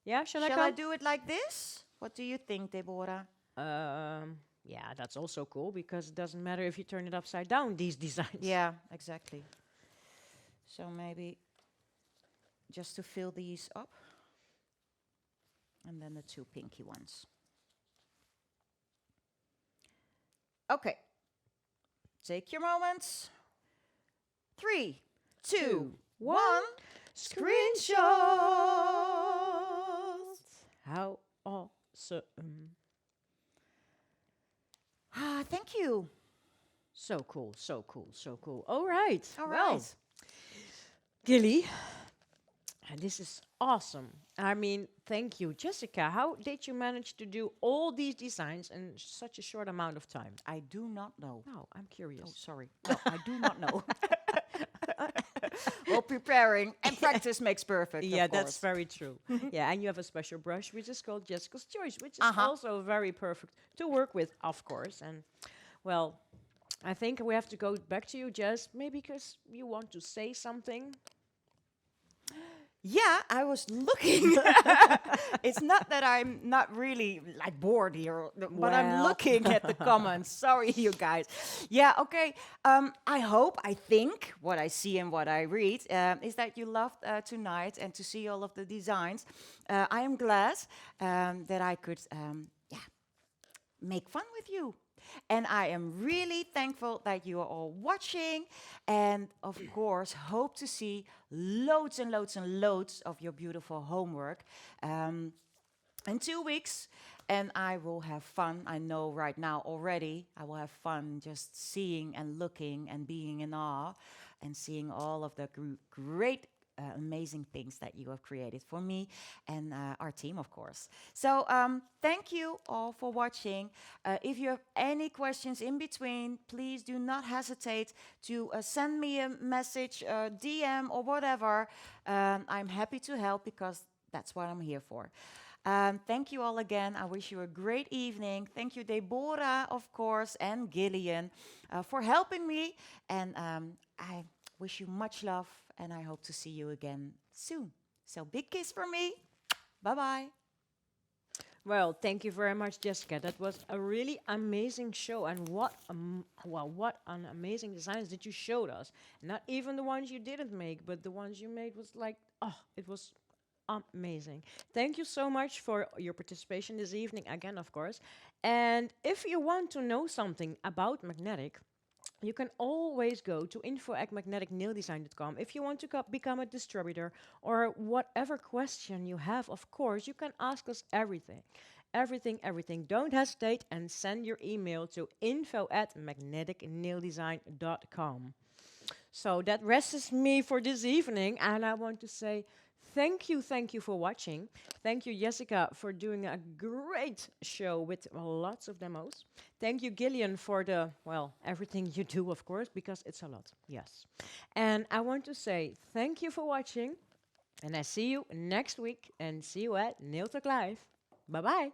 Yeah, shall I shall come? I do it like this? What do you think, Deborah? Yeah, that's also cool because it doesn't matter if you turn it upside down, these designs. Yeah, exactly. So maybe just to fill these up. And then the two pinky ones. Okay. Take your moments. 3, 2, 1. Screenshot. How awesome. Ah, thank you. So cool. All right. All Well, right. Gilly, And this is awesome. I mean, thank you. Jessica, how did you manage to do all these designs in such a short amount of time? I do not know. Oh, I'm Oh, curious. sorry. No, I do not know. Well, preparing and practice makes perfect, Yeah, of that's course. very true. Yeah, and you have a special brush which is called Jessica's Choice, which is Uh-huh. also very perfect to work with, of course. And well, I think we have to go back to you, Jess, maybe because you want to say something. Yeah, I was looking. It's not that I'm not really like bored here, but I'm Well, looking at the comments. Sorry, you guys. Yeah, okay. I hope, I think, what I see and what I read is that you loved tonight and to see all of the designs. I am glad that I could, yeah, make fun with you. And I am really thankful that you are all watching. And of course, hope to see loads and loads and loads of your beautiful homework in 2 weeks. And I will have fun. I know right now already, I will have fun just seeing and looking and being in awe and seeing all of the great amazing things that you have created for me and our team, of course. So thank you all for watching. If you have any questions in between, please do not hesitate to send me a message, DM, or whatever. I'm happy to help because that's what I'm here for. Thank you all again. I wish you a great evening. Thank you, Deborah, of course, and Gillian for helping me. And I wish you much love, and I hope to see you again soon. So, big kiss from me. Bye bye. well, thank you very much, Jessica. That was a really amazing show, and what an amazing designs that you showed us. Not even the ones you didn't make, but the ones you made was like, oh, it was amazing. Thank you so much for your participation this evening again, of course. And if you want to know something about magnetic, you can always go to info@magneticnaildesign.com if you want to become a distributor or whatever question you have. Of course, you can ask us everything. Everything, everything. Don't hesitate and send your email to info@magneticnaildesign.com. So that rests me for this evening, and I want to say thank you for watching. Thank you, Jessica, for doing a great show with lots of demos. Thank you, Gillian, for the, well, everything you do, of course, because it's a lot, yes. And I want to say thank you for watching, and I see you next week, and see you at Nail Talk Live. Bye-bye.